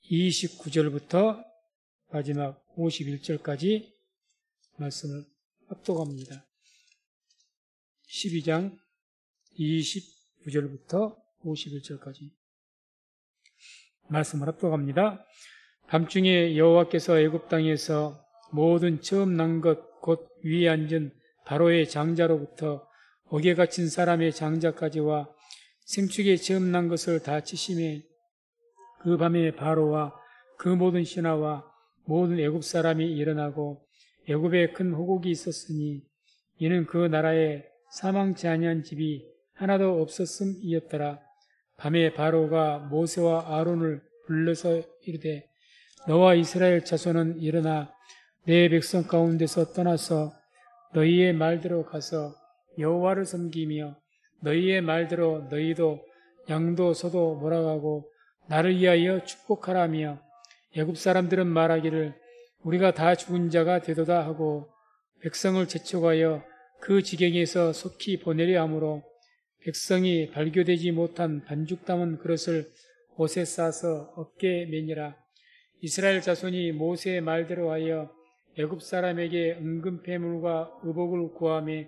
29절부터 마지막 51절까지 말씀을 합독합니다. 12장 29절부터 51절까지 말씀을 합독합니다. 밤중에 여호와께서 애굽 땅에서 모든 처음 난 것 곧 위에 앉은 바로의 장자로부터 옥에 갇힌 사람의 장자까지와 생축에 처음 난 것을 다 치심에 그 밤에 바로와 그 모든 신하와 모든 애굽 사람이 일어나고 애굽에 큰 호곡이 있었으니 이는 그 나라에 사망치 아니한 집이 하나도 없었음이었더라. 밤에 바로가 모세와 아론을 불러서 이르되 너와 이스라엘 자손은 일어나 내 백성 가운데서 떠나서 너희의 말대로 가서 여호와를 섬기며 너희의 말대로 너희도 양도 소도 몰아가고 나를 위하여 축복하라며 애굽 사람들은 말하기를 우리가 다 죽은 자가 되도다 하고 백성을 재촉하여 그 지경에서 속히 보내려 하므로 백성이 발교되지 못한 반죽 담은 그릇을 옷에 싸서 어깨에 매니라. 이스라엘 자손이 모세의 말대로 하여 애굽 사람에게 은금폐물과 의복을 구하며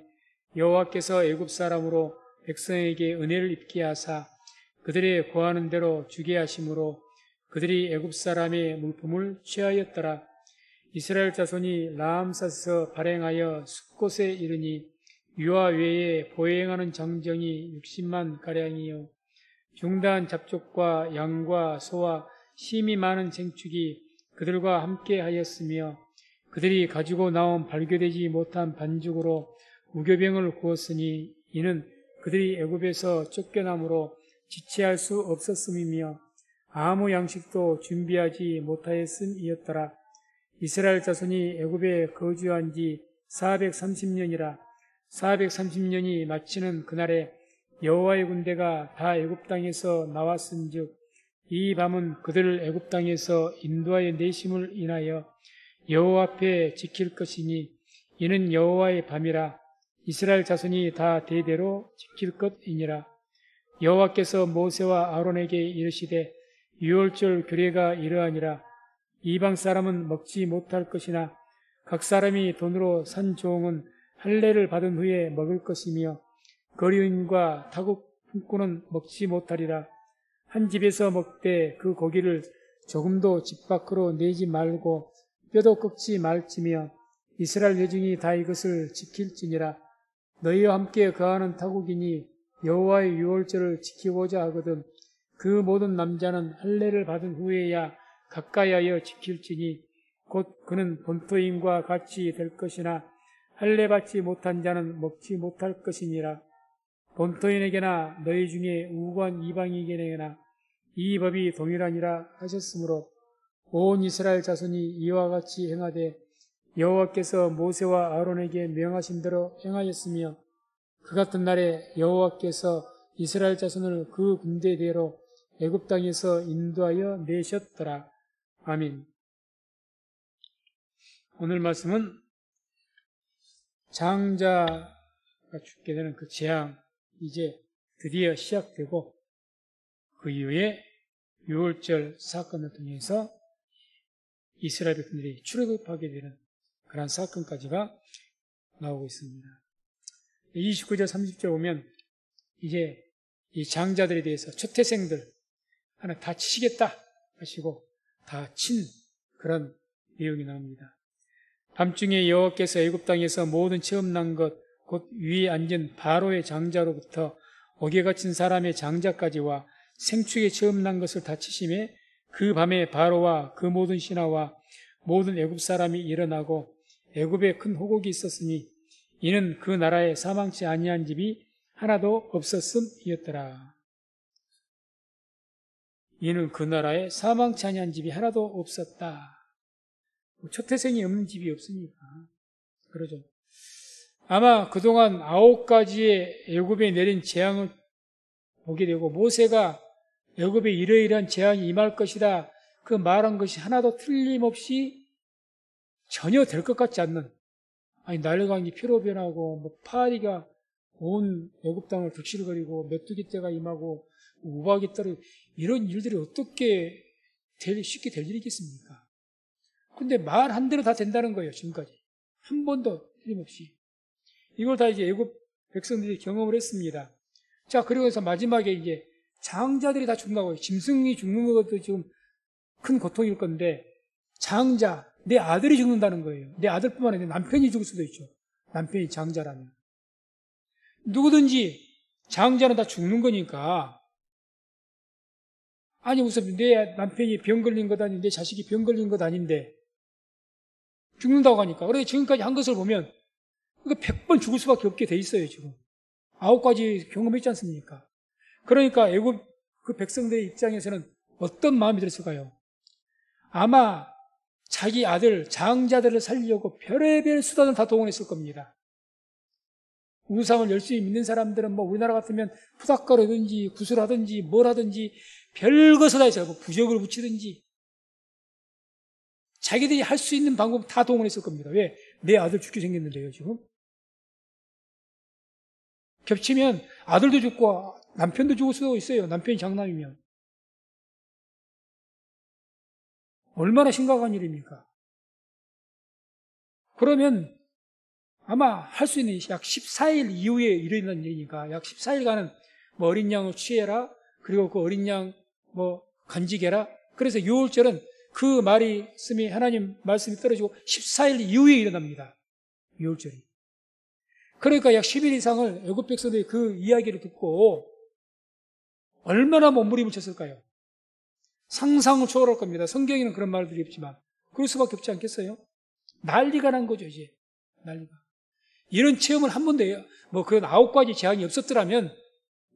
여호와께서 애굽 사람으로 백성에게 은혜를 입게 하사 그들의 구하는 대로 주게 하심으로 그들이 애굽 사람의 물품을 취하였더라. 이스라엘 자손이 라암사스에서 발행하여 숫곳에 이르니 유아 외에 보행하는 정정이 60만 가량이요 중다한 잡족과 양과 소와 심이 많은 생축이 그들과 함께 하였으며 그들이 가지고 나온 발교되지 못한 반죽으로 무교병을 구웠으니 이는 그들이 애굽에서 쫓겨남으로 지체할 수 없었음이며 아무 양식도 준비하지 못하였음이었더라. 이스라엘 자손이 애굽에 거주한 지 430년이라 430년이 마치는 그날에 여호와의 군대가 다 애굽 땅에서 나왔은즉 이 밤은 그들을 애굽 땅에서 인도하여 내심을 인하여 여호와 앞에 지킬 것이니 이는 여호와의 밤이라. 이스라엘 자손이 다 대대로 지킬 것이니라. 여호와께서 모세와 아론에게 이르시되 유월절 규례가 이러하니라. 이방 사람은 먹지 못할 것이나 각 사람이 돈으로 산 종은 할례를 받은 후에 먹을 것이며 거류인과 타국 품꾼은 먹지 못하리라. 한 집에서 먹되 그 고기를 조금도 집 밖으로 내지 말고 뼈도 꺾지 말지며 이스라엘 회중이 다 이것을 지킬지니라. 너희와 함께 거하는 타국인이 여호와의 유월절을 지키고자 하거든 그 모든 남자는 할례를 받은 후에야 가까이하여 지킬지니 곧 그는 본토인과 같이 될 것이나 할례 받지 못한 자는 먹지 못할 것이니라. 본토인에게나 너희 중에 우고한 이방인에게나 이 법이 동일하니라 하셨으므로 온 이스라엘 자손이 이와 같이 행하되 여호와께서 모세와 아론에게 명하신 대로 행하였으며 그 같은 날에 여호와께서 이스라엘 자손을 그 군대대로 애굽 땅에서 인도하여 내셨더라. 아멘. 오늘 말씀은 장자가 죽게 되는 그 재앙 이제 드디어 시작되고 그 이후에 유월절 사건을 통해서 이스라엘 백성들이 출애굽하게 되는 그런 사건까지가 나오고 있습니다. 29절 30절 보면 이제 이 장자들에 대해서 초태생들 하나 다 치시겠다 하시고 다 친 그런 내용이 나옵니다. 밤중에 여호와께서 애굽 땅에서 모든 처음 난 것 곧 위에 앉은 바로의 장자로부터 옥에 갇힌 사람의 장자까지와 생축에 처음 난 것을 다 치심에 그 밤에 바로와 그 모든 신하와 모든 애굽 사람이 일어나고 애굽에 큰 호곡이 있었으니 이는 그 나라에 사망치 아니한 집이 하나도 없었음이었더라. 이는 그 나라에 사망치 아니한 집이 하나도 없었다. 초태생이 없는 집이 없으니까 그러죠. 아마 그동안 9가지의 애굽에 내린 재앙을 보게 되고 모세가 애굽에 이러이러한 재앙이 임할 것이다 그 말한 것이 하나도 틀림없이 전혀 될 것 같지 않는 나일강이 피로 변하고 파리가 온 애굽 땅을 적실거리고 메뚜기 떼가 임하고 우박이 떨어지고 이런 일들이 어떻게 쉽게 될 일이 있겠습니까? 근데 말 한 대로 다 된다는 거예요, 지금까지. 한 번도 틀림없이. 이걸 다 이제 애굽 백성들이 경험을 했습니다. 자, 그리고 해서 마지막에 이제 장자들이 다 죽는다고. 짐승이 죽는 것도 지금 큰 고통일 건데, 장자, 내 아들이 죽는다는 거예요. 내 아들뿐만 아니라 남편이 죽을 수도 있죠. 남편이 장자라면. 누구든지 장자는 다 죽는 거니까, 아니, 우선 내 남편이 병 걸린 것 아닌데, 내 자식이 병 걸린 것 아닌데, 죽는다고 하니까. 그래서 지금까지 한 것을 보면, 100번 죽을 수밖에 없게 돼 있어요, 지금. 9가지 경험했지 않습니까? 그러니까 애굽 그 백성들의 입장에서는 어떤 마음이 들었을까요? 아마 자기 아들, 장자들을 살리려고 별의별 수단을 다 동원했을 겁니다. 우상을 열심히 믿는 사람들은 뭐 우리나라 같으면 푸닥거리든지 구슬하든지 뭘 하든지 별것을 다 해서 뭐 부적을 붙이든지 자기들이 할 수 있는 방법 다 동원했을 겁니다. 왜? 내 아들 죽게 생겼는데요, 지금. 겹치면 아들도 죽고 남편도 죽을 수도 있어요. 남편이 장남이면. 얼마나 심각한 일입니까? 그러면 아마 할 수 있는 약 14일 이후에 일어난 일이니까 약 14일간은 뭐 어린 양을 취해라. 그리고 그 어린 양 뭐 간직해라. 그래서 유월절은 그 말씀이 하나님 말씀이 떨어지고 14일 이후에 일어납니다. 유월절이. 그러니까 약 10일 이상을 애굽 백성들이 그 이야기를 듣고 얼마나 몸부림을 쳤을까요? 상상을 초월할 겁니다. 성경에는 그런 말들이 없지만 그럴 수밖에 없지 않겠어요? 난리가 난 거죠, 이제. 난리가. 이런 체험을 한 번도 뭐 그런 9가지 재앙이 없었더라면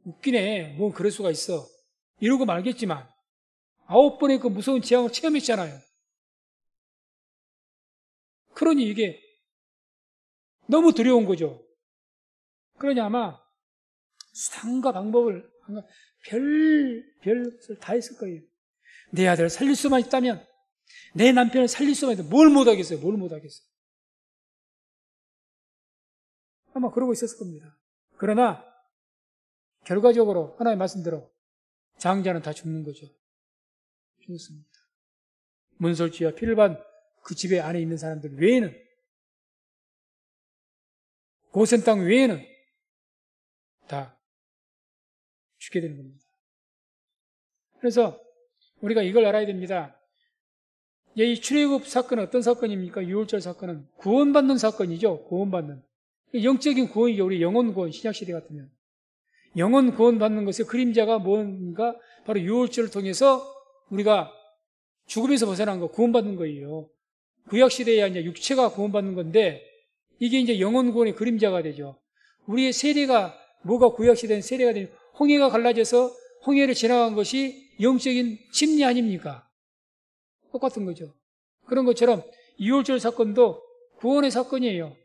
웃기네. 뭐 그럴 수가 있어. 이러고 말겠지만 9번의 그 무서운 재앙을 체험했잖아요. 그러니 이게 너무 두려운 거죠. 그러니 아마 수단과 방법을 별것을 다 했을 거예요. 내 아들을 살릴 수만 있다면, 내 남편을 살릴 수만 있다면 뭘 못하겠어요? 뭘 못하겠어요? 아마 그러고 있었을 겁니다. 그러나 결과적으로 하나님의 말씀대로 장자는 다 죽는 거죠. 죽었습니다. 문설주와 피를 반 그 집에 안에 있는 사람들 외에는, 고센 땅 외에는 다 죽게 되는 겁니다. 그래서 우리가 이걸 알아야 됩니다. 이 출애굽 사건은 어떤 사건입니까? 유월절 사건은 구원받는 사건이죠. 구원받는. 영적인 구원이죠. 우리 영혼 구원, 신약시대 같으면. 영혼 구원받는 것의 그림자가 뭔가 바로 유월절을 통해서 우리가 죽음에서 벗어난 거, 구원받는 거예요. 구약시대에 이제 육체가 구원받는 건데 이게 이제 영혼 구원의 그림자가 되죠. 우리의 세례가, 뭐가 구약시대는 세례가 되는, 홍해가 갈라져서 홍해를 지나간 것이 영적인 침례 아닙니까? 똑같은 거죠. 그런 것처럼 유월절 사건도 구원의 사건이에요.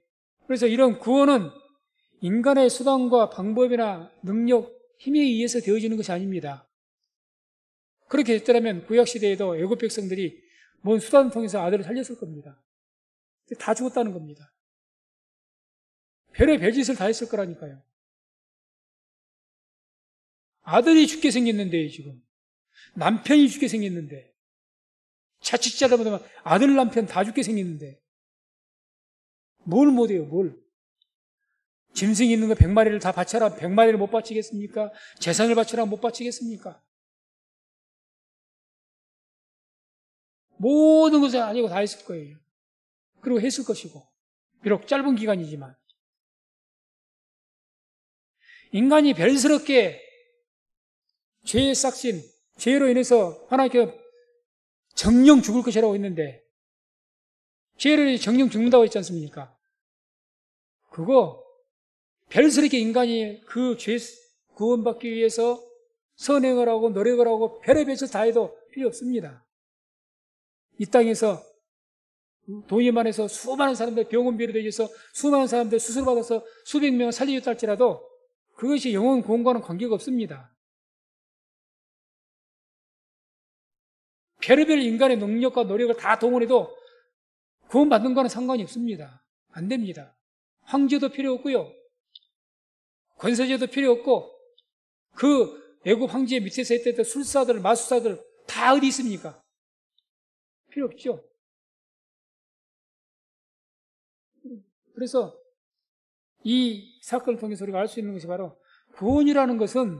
그래서 이런 구원은 인간의 수단과 방법이나 능력, 힘에 의해서 되어지는 것이 아닙니다. 그렇게 됐더라면 구약시대에도 애굽 백성들이 뭔 수단을 통해서 아들을 살렸을 겁니다. 다 죽었다는 겁니다. 별의 별짓을 다 했을 거라니까요. 아들이 죽게 생겼는데, 지금 남편이 죽게 생겼는데, 자칫 잘못하면 아들 남편 다 죽게 생겼는데 뭘 못해요? 뭘? 짐승이 있는 거 100마리를 다 바쳐라, 100마리를 못 바치겠습니까? 재산을 바쳐라, 못 바치겠습니까? 모든 것을 아니고 다 했을 거예요. 그리고 했을 것이고, 비록 짧은 기간이지만. 인간이 별스럽게 죄의 싹신, 죄로 인해서 하나님께 정령 죽을 것이라고 했는데, 죄를 인해서 정령 죽는다고 했지 않습니까? 그거 별스럽게 인간이 그 죄 구원받기 위해서 선행을 하고 노력을 하고 별의별 짓 다 해도 필요 없습니다. 이 땅에서 돈이만 해서 수많은 사람들 병원비로 되어서 수많은 사람들 수술받아서 수백 명을 살리겠다 할지라도 그것이 영혼 구원과는 관계가 없습니다. 별의별 인간의 능력과 노력을 다 동원해도 구원받는 거는 상관이 없습니다. 안 됩니다. 황제도 필요 없고요. 권세제도 필요 없고, 그 애굽 황제 밑에서 했던 술사들, 마술사들 다 어디 있습니까? 필요 없죠. 그래서 이 사건을 통해서 우리가 알 수 있는 것이 바로 구원이라는 것은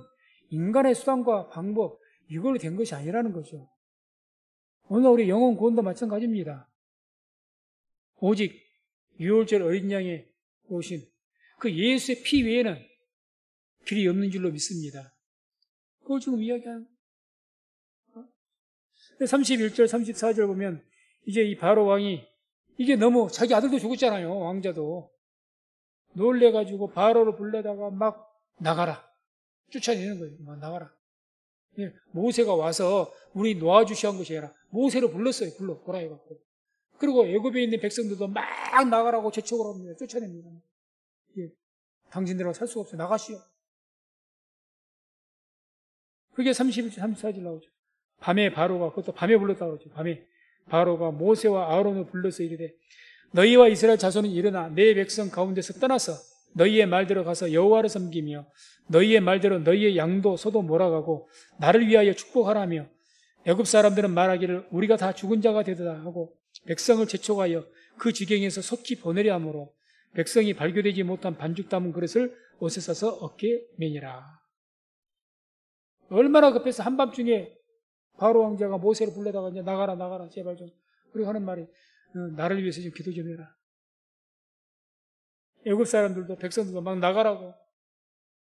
인간의 수단과 방법, 이걸로 된 것이 아니라는 거죠. 오늘 우리 영혼 구원도 마찬가지입니다. 오직 유월절 어린 양의 오신 그 예수의 피 외에는 길이 없는 줄로 믿습니다. 그걸 지금 이야기하는 31절, 34절 보면 이제 이 바로 왕이 이게 너무 자기 아들도 죽었잖아요. 왕자도. 놀래가지고 바로를 불러다가 막 나가라. 쫓아내는 거예요. 막 나가라. 모세가 와서 우리 놓아주시한 것이 아니라 모세를 불렀어요. 보라 해갖고. 그리고 애굽에 있는 백성들도 막 나가라고 재촉을 합니다. 쫓아냅니다. 당신들하고 살 수가 없어요. 나가시오. 그게 31절, 34절 나오죠. 밤에 바로가, 그것도 밤에 불렀다고 그러죠. 밤에 바로가 모세와 아론을 불러서 이르되 너희와 이스라엘 자손은 일어나 내 백성 가운데서 떠나서 너희의 말대로 가서 여호와를 섬기며 너희의 말대로 너희의 양도 소도 몰아가고 나를 위하여 축복하라며 애굽 사람들은 말하기를 우리가 다 죽은 자가 되도다 하고 백성을 재촉하여 그 지경에서 속히 보내려 하므로 백성이 발교되지 못한 반죽 담은 그릇을 옷에 싸서 어깨에 매니라. 얼마나 급해서 한밤중에 바로 왕자가 모세를 불러다가 이제 나가라 제발 좀. 그리고 하는 말이 나를 위해서 좀 기도 좀 해라. 애굽 사람들도 백성들도 막 나가라고.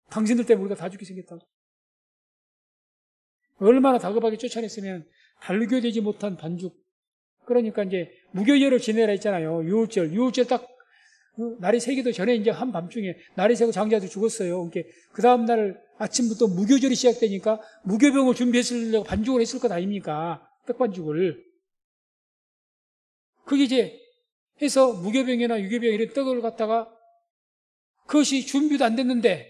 당신들 때문에 우리가 다 죽게 생겼다고. 얼마나 다급하게 쫓아냈으면 발교되지 못한 반죽. 그러니까 이제 무교절을 지내라 했잖아요. 유월절 딱 날이 새기도 전에 이제 한밤중에 날이 새고 장자도 죽었어요. 그 다음날 아침부터 무교절이 시작되니까 무교병을 준비했으려고 반죽을 했을 것 아닙니까? 떡반죽을. 그게 이제 해서 무교병이나 유교병 이런 떡을 갖다가 그것이 준비도 안 됐는데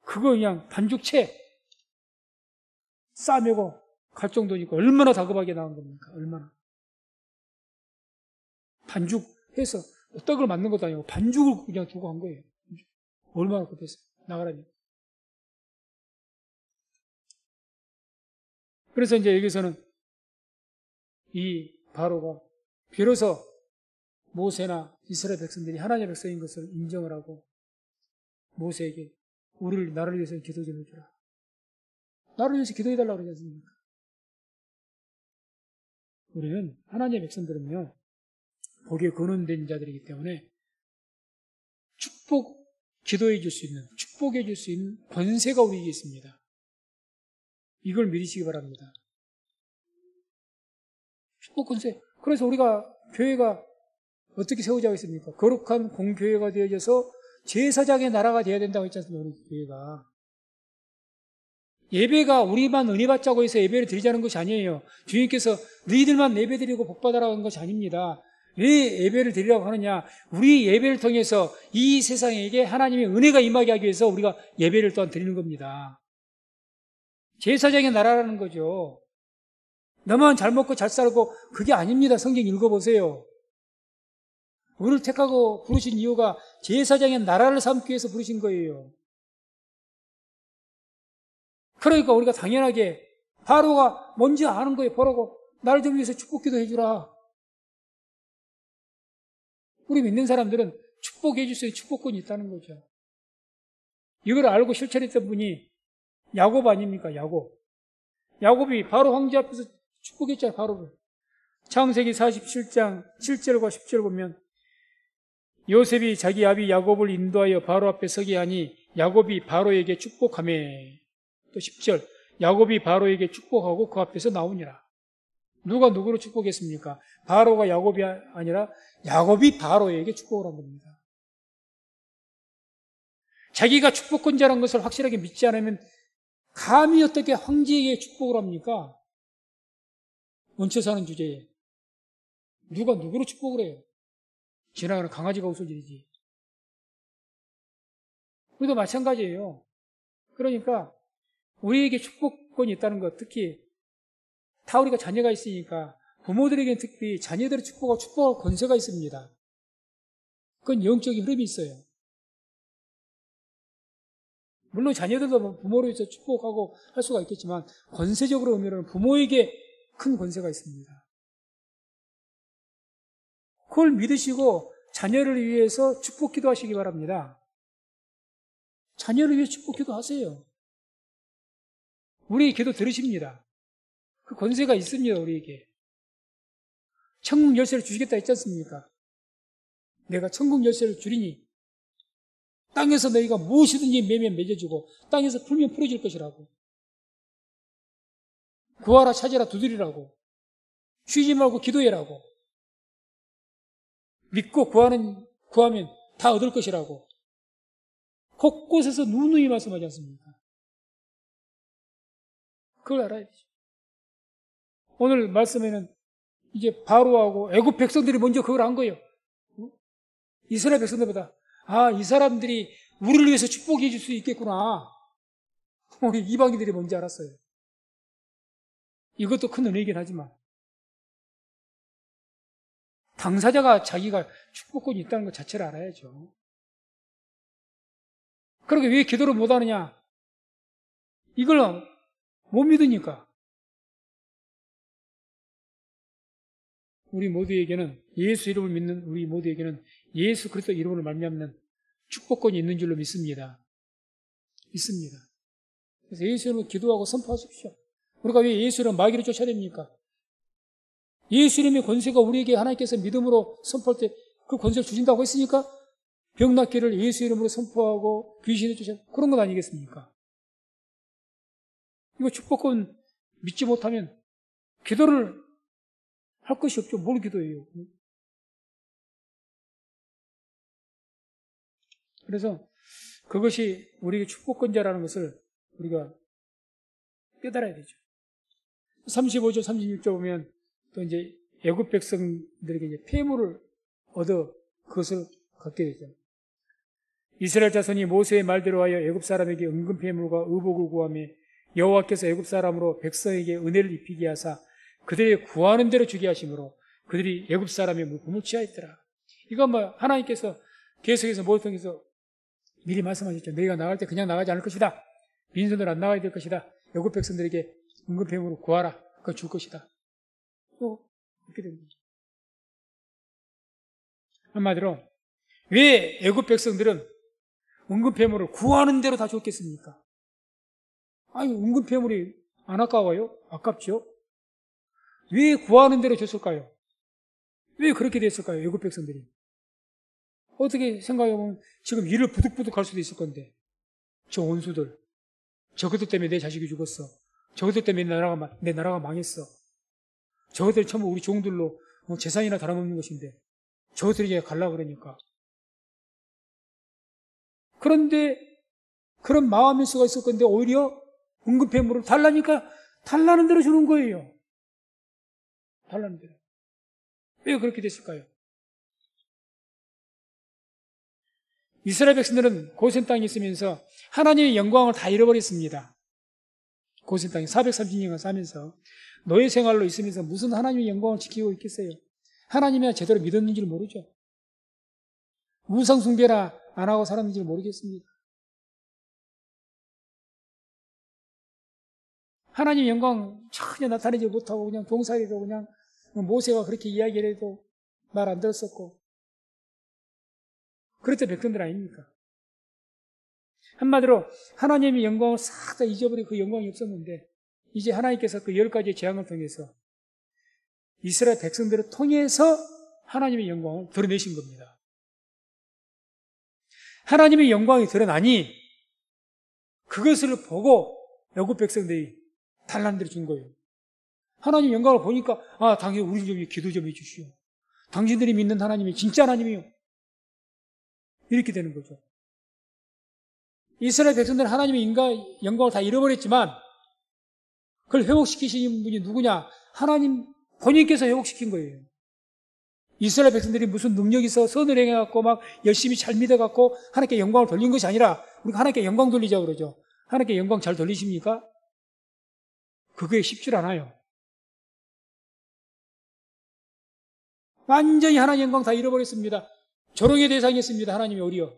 그거 그냥 반죽채 싸매고 갈 정도니까 얼마나 다급하게 나온 겁니까? 얼마나. 반죽해서 떡을 만든 것도 아니고 반죽을 그냥 두고 간 거예요. 얼마나 급했어요. 나가라니. 그래서 이제 여기서는 이 바로가 비로소 모세나 이스라엘 백성들이 하나님의 백성인 것을 인정을 하고 모세에게 나를 위해서 기도 좀 해주라. 나를 위해서 기도해달라고 그러지 않습니까? 우리는 하나님의 백성들은요, 복에 거론된 자들이기 때문에 기도해 줄 수 있는, 축복해 줄 수 있는 권세가 우리에게 있습니다. 이걸 믿으시기 바랍니다. 축복 권세. 그래서 우리가 교회가 어떻게 세우자고 했습니까? 거룩한 공교회가 되어져서 제사장의 나라가 되어야 된다고 했지 않습니까? 우리 교회가. 예배가 우리만 은혜 받자고 해서 예배를 드리자는 것이 아니에요. 주님께서 너희들만 예배 드리고 복 받으라고 하는 것이 아닙니다. 왜 예배를 드리라고 하느냐? 우리 예배를 통해서 이 세상에게 하나님의 은혜가 임하게 하기 위해서 우리가 예배를 또한 드리는 겁니다. 제사장의 나라라는 거죠. 너만 잘 먹고 잘 살고 그게 아닙니다. 성경 읽어보세요. 우리를 택하고 부르신 이유가 제사장의 나라를 삼기 위해서 부르신 거예요. 그러니까 우리가 당연하게 바로가 뭔지 아는 거예요. 보라고 나를 좀 위해서 축복기도 해주라. 우리 믿는 사람들은 축복해 줄 수 있는 축복권이 있다는 거죠. 이걸 알고 실천했던 분이 야곱 아닙니까? 야곱이 바로 황제 앞에서 축복했잖아요. 바로를. 창세기 47장 7절과 10절 보면 요셉이 자기 아비 야곱을 인도하여 바로 앞에 서게 하니 야곱이 바로에게 축복하며 또 10절 야곱이 바로에게 축복하고 그 앞에서 나오니라. 누가 누구를 축복했습니까? 바로가 야곱이 아니라 야곱이 바로에게 축복을 한 겁니다. 자기가 축복권자라는 것을 확실하게 믿지 않으면 감히 어떻게 황제에게 축복을 합니까? 얹혀 사는 주제에 누가 누구로 축복을 해요? 지나가는 강아지가 웃어지지. 우리도 마찬가지예요. 그러니까 우리에게 축복권이 있다는 것, 특히 다 우리가 자녀가 있으니까 부모들에게는 특히 자녀들의 축복할 권세가 있습니다. 그건 영적인 흐름이 있어요. 물론 자녀들도 부모로서 축복하고 할 수가 있겠지만 권세적으로 보면 부모에게 큰 권세가 있습니다. 그걸 믿으시고 자녀를 위해서 축복 기도하시기 바랍니다. 자녀를 위해 축복 기도하세요. 우리 기도 들으십니다. 그 권세가 있습니다, 우리에게. 천국 열쇠를 주시겠다 했지 않습니까? 내가 천국 열쇠를 주리니 땅에서 너희가 무엇이든지 매면 맺어주고 땅에서 풀면 풀어질 것이라고. 구하라 찾으라 두드리라고. 쉬지 말고 기도해라고. 믿고 구하면 다 얻을 것이라고. 곳곳에서 누누이 말씀하지 않습니까? 그걸 알아야죠. 오늘 말씀에는 이제 바로하고 애굽 백성들이 먼저 그걸 한 거예요. 이스라엘 백성들보다 이 사람들이 우리를 위해서 축복해 줄 수 있겠구나. 우리 이방인들이 뭔지 알았어요. 이것도 큰 은혜이긴 하지만 당사자가 자기가 축복권이 있다는 것 자체를 알아야죠. 그러게 왜 기도를 못하느냐? 이걸 못 믿으니까. 우리 모두에게는 예수 이름을 믿는 우리 모두에게는 예수 그리스도 이름으로 말미암는 축복권이 있는 줄로 믿습니다. 믿습니다. 그래서 예수 이름으로 기도하고 선포하십시오. 우리가 왜 예수 이름 마귀를 쫓아야 됩니까? 예수 이름의 권세가 우리에게 하나님께서 믿음으로 선포할 때 그 권세를 주신다고 했으니까 병 낫기를 예수 이름으로 선포하고 귀신을 쫓아 그런 건 아니겠습니까? 이거 축복권 믿지 못하면 기도를 할 것이 없죠. 뭘 기도해요? 그래서 그것이 우리에게 축복권자라는 것을 우리가 깨달아야 되죠. 35절, 36절 보면 또 이제 애굽 백성들에게 이제 폐물을 얻어 그것을 갖게 되죠. 이스라엘 자손이 모세의 말대로 하여 애굽 사람에게 은금 폐물과 의복을 구하며 여호와께서 애굽 사람으로 백성에게 은혜를 입히게 하사 그들이 구하는 대로 주게 하심으로 그들이 애굽 사람의 물품을 취하였더라. 이건 하나님께서 계속해서 모세 통해서 미리 말씀하셨죠. 너희가 나갈 때 그냥 나가지 않을 것이다. 빈손으로 안 나가야 될 것이다. 애굽 백성들에게 은금 폐물을 구하라. 그걸 줄 것이다. 또 그렇게 되는 거죠. 한마디로 왜 애굽 백성들은 은금 폐물을 구하는 대로 다 줬겠습니까? 은금 폐물이 안 아까워요? 아깝죠? 왜 구하는 대로 줬을까요? 왜 그렇게 됐을까요? 애굽 백성들이. 어떻게 생각해보면 지금 이를 부득부득 할 수도 있을 건데 저 원수들 저것들 때문에 내 자식이 죽었어. 저것들 때문에 내 나라가 망했어. 저것들이 전부 우리 종들로 재산이나 다름없는 것인데 저것들이 이제 갈라 그러니까. 그런데 그런 마음일 수가 있을 건데 오히려 은급폐물을 달라니까 달라는 대로 주는 거예요. 달라는 대로. 왜 그렇게 됐을까요? 이스라엘 백성들은 고센 땅에 있으면서 하나님의 영광을 다 잃어버렸습니다. 고센 땅에 430년간 살면서 노예 생활로 있으면서 무슨 하나님의 영광을 지키고 있겠어요? 하나님이야 제대로 믿었는지를 모르죠. 우상 숭배나 안 하고 살았는지를 모르겠습니다. 하나님의 영광 전혀 나타내지 못하고 그냥 동사리로 그냥 모세가 그렇게 이야기를 해도 말 안 들었었고 그랬던 백성들 아닙니까? 한마디로 하나님의 영광을 싹 다 잊어버리고 그 영광이 없었는데 이제 하나님께서 그 10가지의 재앙을 통해서 이스라엘 백성들을 통해서 하나님의 영광을 드러내신 겁니다. 하나님의 영광이 드러나니 그것을 보고 애굽 백성들이 달란대로 준 거예요. 하나님 영광을 보니까 당연히 우리 좀 기도 좀 해주시오. 당신들이 믿는 하나님이 진짜 하나님이요. 이렇게 되는 거죠. 이스라엘 백성들은 하나님의 영광을 다 잃어버렸지만 그걸 회복시키신 분이 누구냐? 하나님 본인께서 회복시킨 거예요. 이스라엘 백성들이 무슨 능력이 있어 선을 행해갖고 막 열심히 잘 믿어갖고 하나님께 영광을 돌린 것이 아니라 우리가 하나님께 영광 돌리자고 그러죠. 하나님께 영광 잘 돌리십니까? 그게 쉽지 않아요. 완전히 하나님 영광 다 잃어버렸습니다. 조롱의 대상이었습니다. 하나님이 오히려.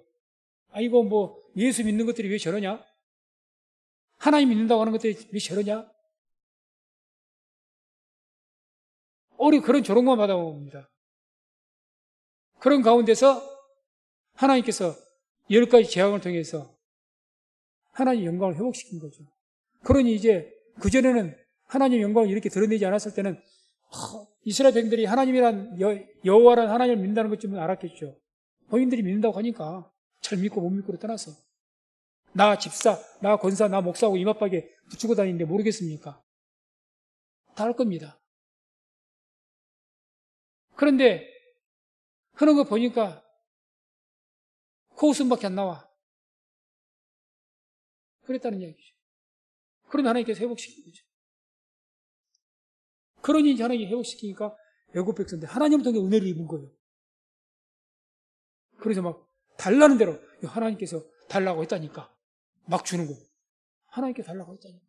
이거 예수 믿는 것들이 왜 저러냐? 하나님 믿는다고 하는 것들이 왜 저러냐? 우리 그런 조롱만 받아봅니다. 그런 가운데서 하나님께서 10가지 재앙을 통해서 하나님 영광을 회복시킨 거죠. 그러니 이제 그전에는 하나님 영광을 이렇게 드러내지 않았을 때는 이스라엘 백성들이 하나님이란 여호와란 하나님을 믿는다는 것쯤은 알았겠죠. 본인들이 믿는다고 하니까 잘 믿고 못 믿고를 떠나서 나 집사, 나 권사, 나 목사하고 이마박에 붙이고 다니는데 모르겠습니까? 다 알 겁니다. 그런데 하는 거 보니까 코웃음밖에 안 나와. 그랬다는 이야기죠. 그런데 하나님께서 회복시킨 거죠. 그러니 이제 하나님이 회복시키니까 애굽 백성들 하나님을 통해 은혜를 입은 거예요. 그래서 막 달라는 대로 하나님께서 달라고 했다니까 막 주는 거예요. 하나님께서 달라고 했다니까.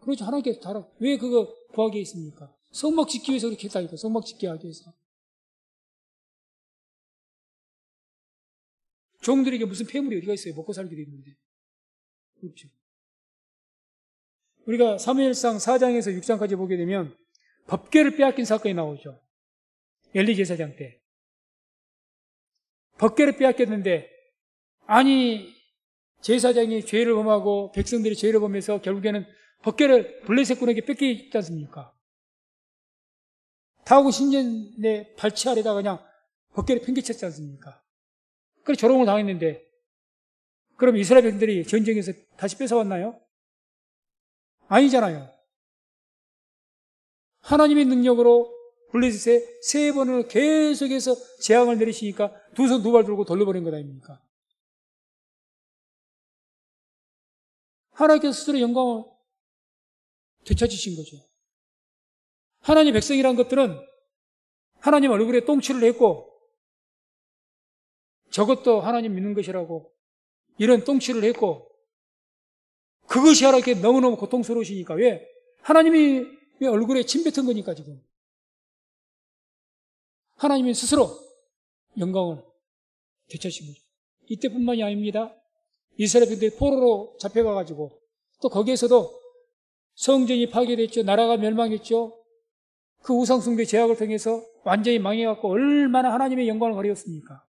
그렇죠. 하나님께서 달라고. 왜 그거 구하게 했습니까? 성막 짓기 위해서 그렇게 했다니까. 성막 짓게 하기 위해서. 종들에게 무슨 폐물이 어디가 있어요? 먹고 살기도 있는데. 그렇죠. 우리가 사무엘상 4장에서 6장까지 보게 되면 법궤를 빼앗긴 사건이 나오죠. 엘리 제사장 때. 법궤를 빼앗겼는데 아니 제사장이 죄를 범하고 백성들이 죄를 범해서 결국에는 법궤를 블레셋군에게 뺏기지 않습니까? 다하고 신전의 발치 아래다가 그냥 법궤를 팽개쳤지 않습니까? 그래서 조롱을 당했는데 그럼 이스라엘 백성들이 전쟁에서 다시 뺏어왔나요? 아니잖아요. 하나님의 능력으로 블레셋에 3번을 계속해서 재앙을 내리시니까 두 손 두 발 들고 돌려버린 것 아닙니까? 하나님께서 스스로 영광을 되찾으신 거죠. 하나님의 백성이란 것들은 하나님 얼굴에 똥칠을 했고 저것도 하나님 믿는 것이라고 이런 똥칠을 했고 그것이 하나님께 너무너무 고통스러우시니까 왜? 하나님이 얼굴에 침 뱉은 거니까 지금 하나님이 스스로 영광을 되찾으신 거죠. 이때뿐만이 아닙니다. 이스라엘 백성들이 포로로 잡혀가가지고 또 거기에서도 성전이 파괴됐죠. 나라가 멸망했죠. 그 우상숭배 제약을 통해서 완전히 망해갖고 얼마나 하나님의 영광을 가리웠습니까?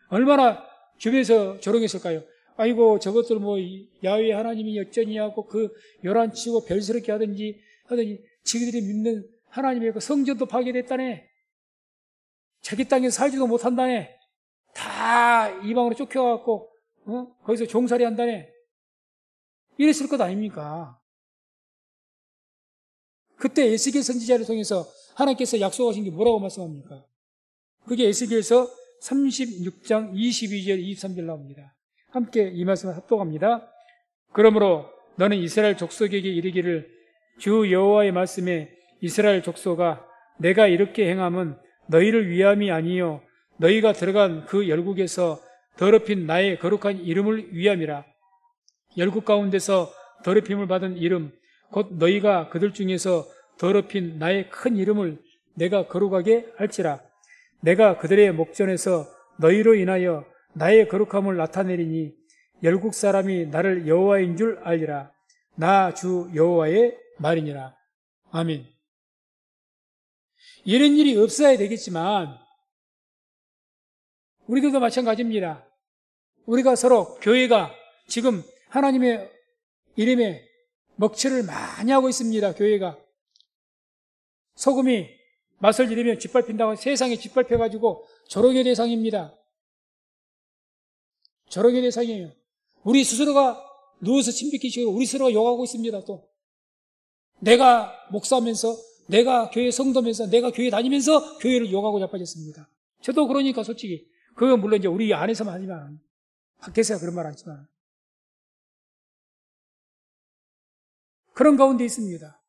얼마나 주변에서 조롱했을까요? 아이고 저것들 뭐 야훼 하나님이 어쩌니 하고 그 요란치고 별스럽게 하더니 지그들이 믿는 하나님의 그 성전도 파괴됐다네. 자기 땅에서 살지도 못한다네. 다 이방으로 쫓겨갖고 거기서 종살이 한다네. 이랬을 것 아닙니까? 그때 에스겔 선지자를 통해서 하나님께서 약속하신 게 뭐라고 말씀합니까? 그게 에스겔서 36장 22절 23절 나옵니다. 함께 이 말씀을 합독합니다. 그러므로 너는 이스라엘 족속에게 이르기를 주 여호와의 말씀에 이스라엘 족속아 내가 이렇게 행함은 너희를 위함이 아니요 너희가 들어간 그 열국에서 더럽힌 나의 거룩한 이름을 위함이라. 열국 가운데서 더럽힘을 받은 이름 곧 너희가 그들 중에서 더럽힌 나의 큰 이름을 내가 거룩하게 할지라. 내가 그들의 목전에서 너희로 인하여 나의 거룩함을 나타내리니 열국 사람이 나를 여호와인 줄 알리라. 나 주 여호와의 말이니라. 아멘. 이런 일이 없어야 되겠지만 우리들도 마찬가지입니다. 우리가 서로 교회가 지금 하나님의 이름에 먹칠을 많이 하고 있습니다. 교회가 소금이 맛을 들이면 짓밟힌다고 세상에 짓밟혀가지고 조롱의 대상입니다. 조롱의 대상이에요. 우리 스스로가 누워서 침뱉기식으로 우리 스스로가 욕하고 있습니다. 또 내가 목사하면서 내가 교회 성도면서 내가 교회 다니면서 교회를 욕하고 자빠졌습니다. 저도 그러니까 솔직히 그건 물론 이제 우리 안에서만 하지만 밖에서야 그런 말 하지만 그런 가운데 있습니다.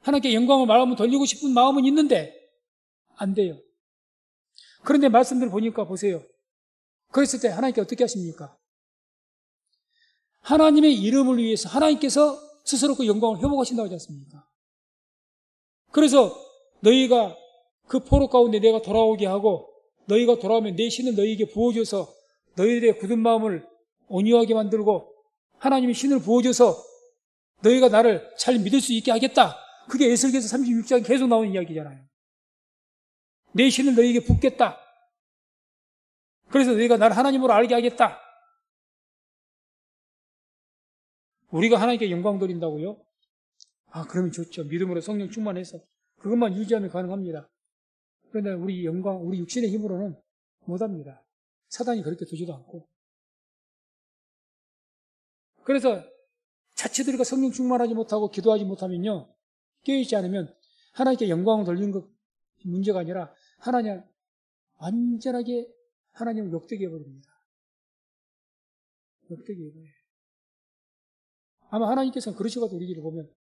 하나님께 영광을 마음을 돌리고 싶은 마음은 있는데 안 돼요. 그런데 말씀들 보니까 보세요. 그랬을 때 하나님께 어떻게 하십니까? 하나님의 이름을 위해서 하나님께서 스스로 그 영광을 회복하신다고 하지 않습니까? 그래서 너희가 그 포로 가운데 내가 돌아오게 하고 너희가 돌아오면 내 신을 너희에게 부어줘서 너희들의 굳은 마음을 온유하게 만들고 하나님의 신을 부어줘서 너희가 나를 잘 믿을 수 있게 하겠다 그게 에스겔서 36장 계속 나오는 이야기잖아요. 내 신을 너희에게 붓겠다. 그래서 너희가 나를 하나님으로 알게 하겠다. 우리가 하나님께 영광 돌린다고요? 그러면 좋죠. 믿음으로 성령 충만해서 그것만 유지하면 가능합니다. 그런데 우리 영광, 우리 육신의 힘으로는 못합니다. 사단이 그렇게 두지도 않고. 그래서 자칫 우리가 성령 충만하지 못하고 기도하지 못하면요, 깨어있지 않으면 하나님께 영광을 돌리는 것 문제가 아니라 하나님 완전하게 하나님을 욕되게 해버립니다. 욕되게 해버려요. 아마 하나님께서는 그러시거든. 우리를 보면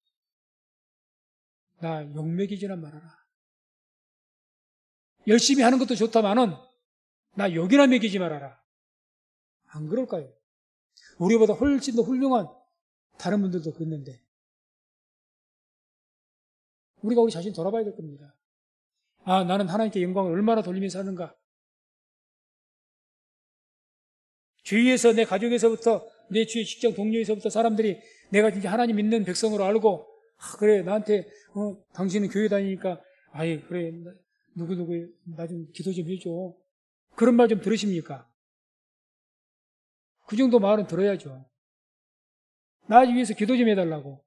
나 욕먹이지나 말아라. 열심히 하는 것도 좋다마는 나 욕이나 먹이지 말아라. 안 그럴까요? 우리보다 훨씬 더 훌륭한 다른 분들도 그랬는데 우리가 우리 자신 돌아봐야 될 겁니다. 나는 하나님께 영광을 얼마나 돌리면서 하는가. 주위에서, 내 가족에서부터, 내 주위 직장 동료에서부터 사람들이 내가 진짜 하나님 믿는 백성으로 알고, 그래, 나한테, 당신은 교회 다니니까, 그래, 누구누구, 나 좀 기도 좀 해줘. 그런 말 좀 들으십니까? 그 정도 말은 들어야죠. 나 위해서 기도 좀 해달라고.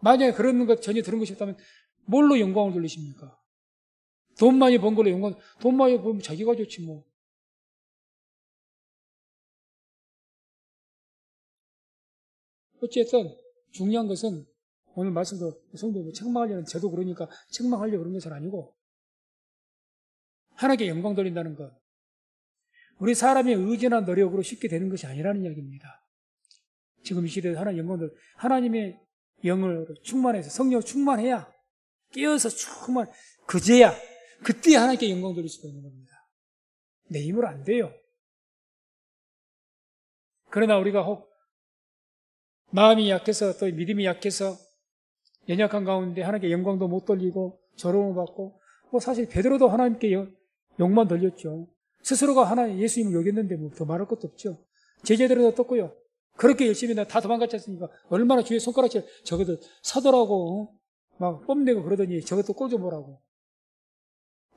만약에 그런 것 전혀 들은 것이 없다면, 뭘로 영광을 돌리십니까? 돈 많이 번 걸로 영광, 돈 많이 벌면 자기가 좋지 뭐. 어쨌든 중요한 것은 오늘 말씀도 성도 책망하려는 저도 그러니까 책망하려고 그런 것은 아니고 하나님께 영광 돌린다는 것. 우리 사람의 의지나 노력으로 쉽게 되는 것이 아니라는 이야기입니다. 지금 이 시대에 하나님의 영을 충만해서 성령 충만해야 깨어서 충만 그제야 그때 하나님께 영광 돌릴 수가 있는 겁니다. 내 힘으로 안 돼요. 그러나 우리가 혹 마음이 약해서 또 믿음이 약해서 연약한 가운데 하나님께 영광도 못 돌리고 조롱을 받고 사실 베드로도 하나님께 욕만 돌렸죠. 스스로가 하나님 예수님을 욕했는데 뭐 더 말할 것도 없죠. 제자들도 떴고요. 그렇게 열심히 다 도망갔지 않습니까? 얼마나 주위에 손가락질 저것도 사더라고 막 뽐내고 그러더니 저것도 꼴 좀 보라고.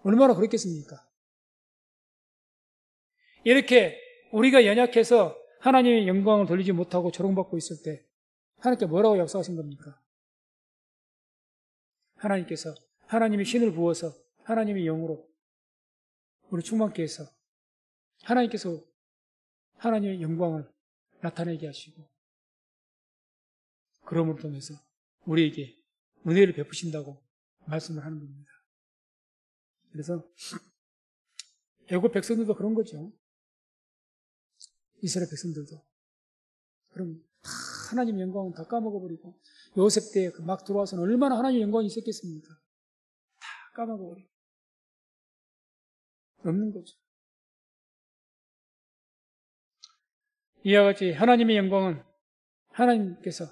얼마나 그랬겠습니까? 이렇게 우리가 연약해서 하나님의 영광을 돌리지 못하고 조롱받고 있을 때 하나님께 뭐라고 약속하신 겁니까? 하나님께서 하나님의 신을 부어서 하나님의 영으로 우리 충만케 해서 하나님께서 하나님의 영광을 나타내게 하시고 그러므로 통해서 우리에게 은혜를 베푸신다고 말씀을 하는 겁니다. 그래서 애국 백성들도 그런 거죠. 이스라엘 백성들도. 그럼 다 하나님 영광은 다 까먹어버리고 요셉 때 막 들어와서는 얼마나 하나님 영광이 있었겠습니까? 다 까먹어버리고 없는 거죠. 이와 같이 하나님의 영광은 하나님께서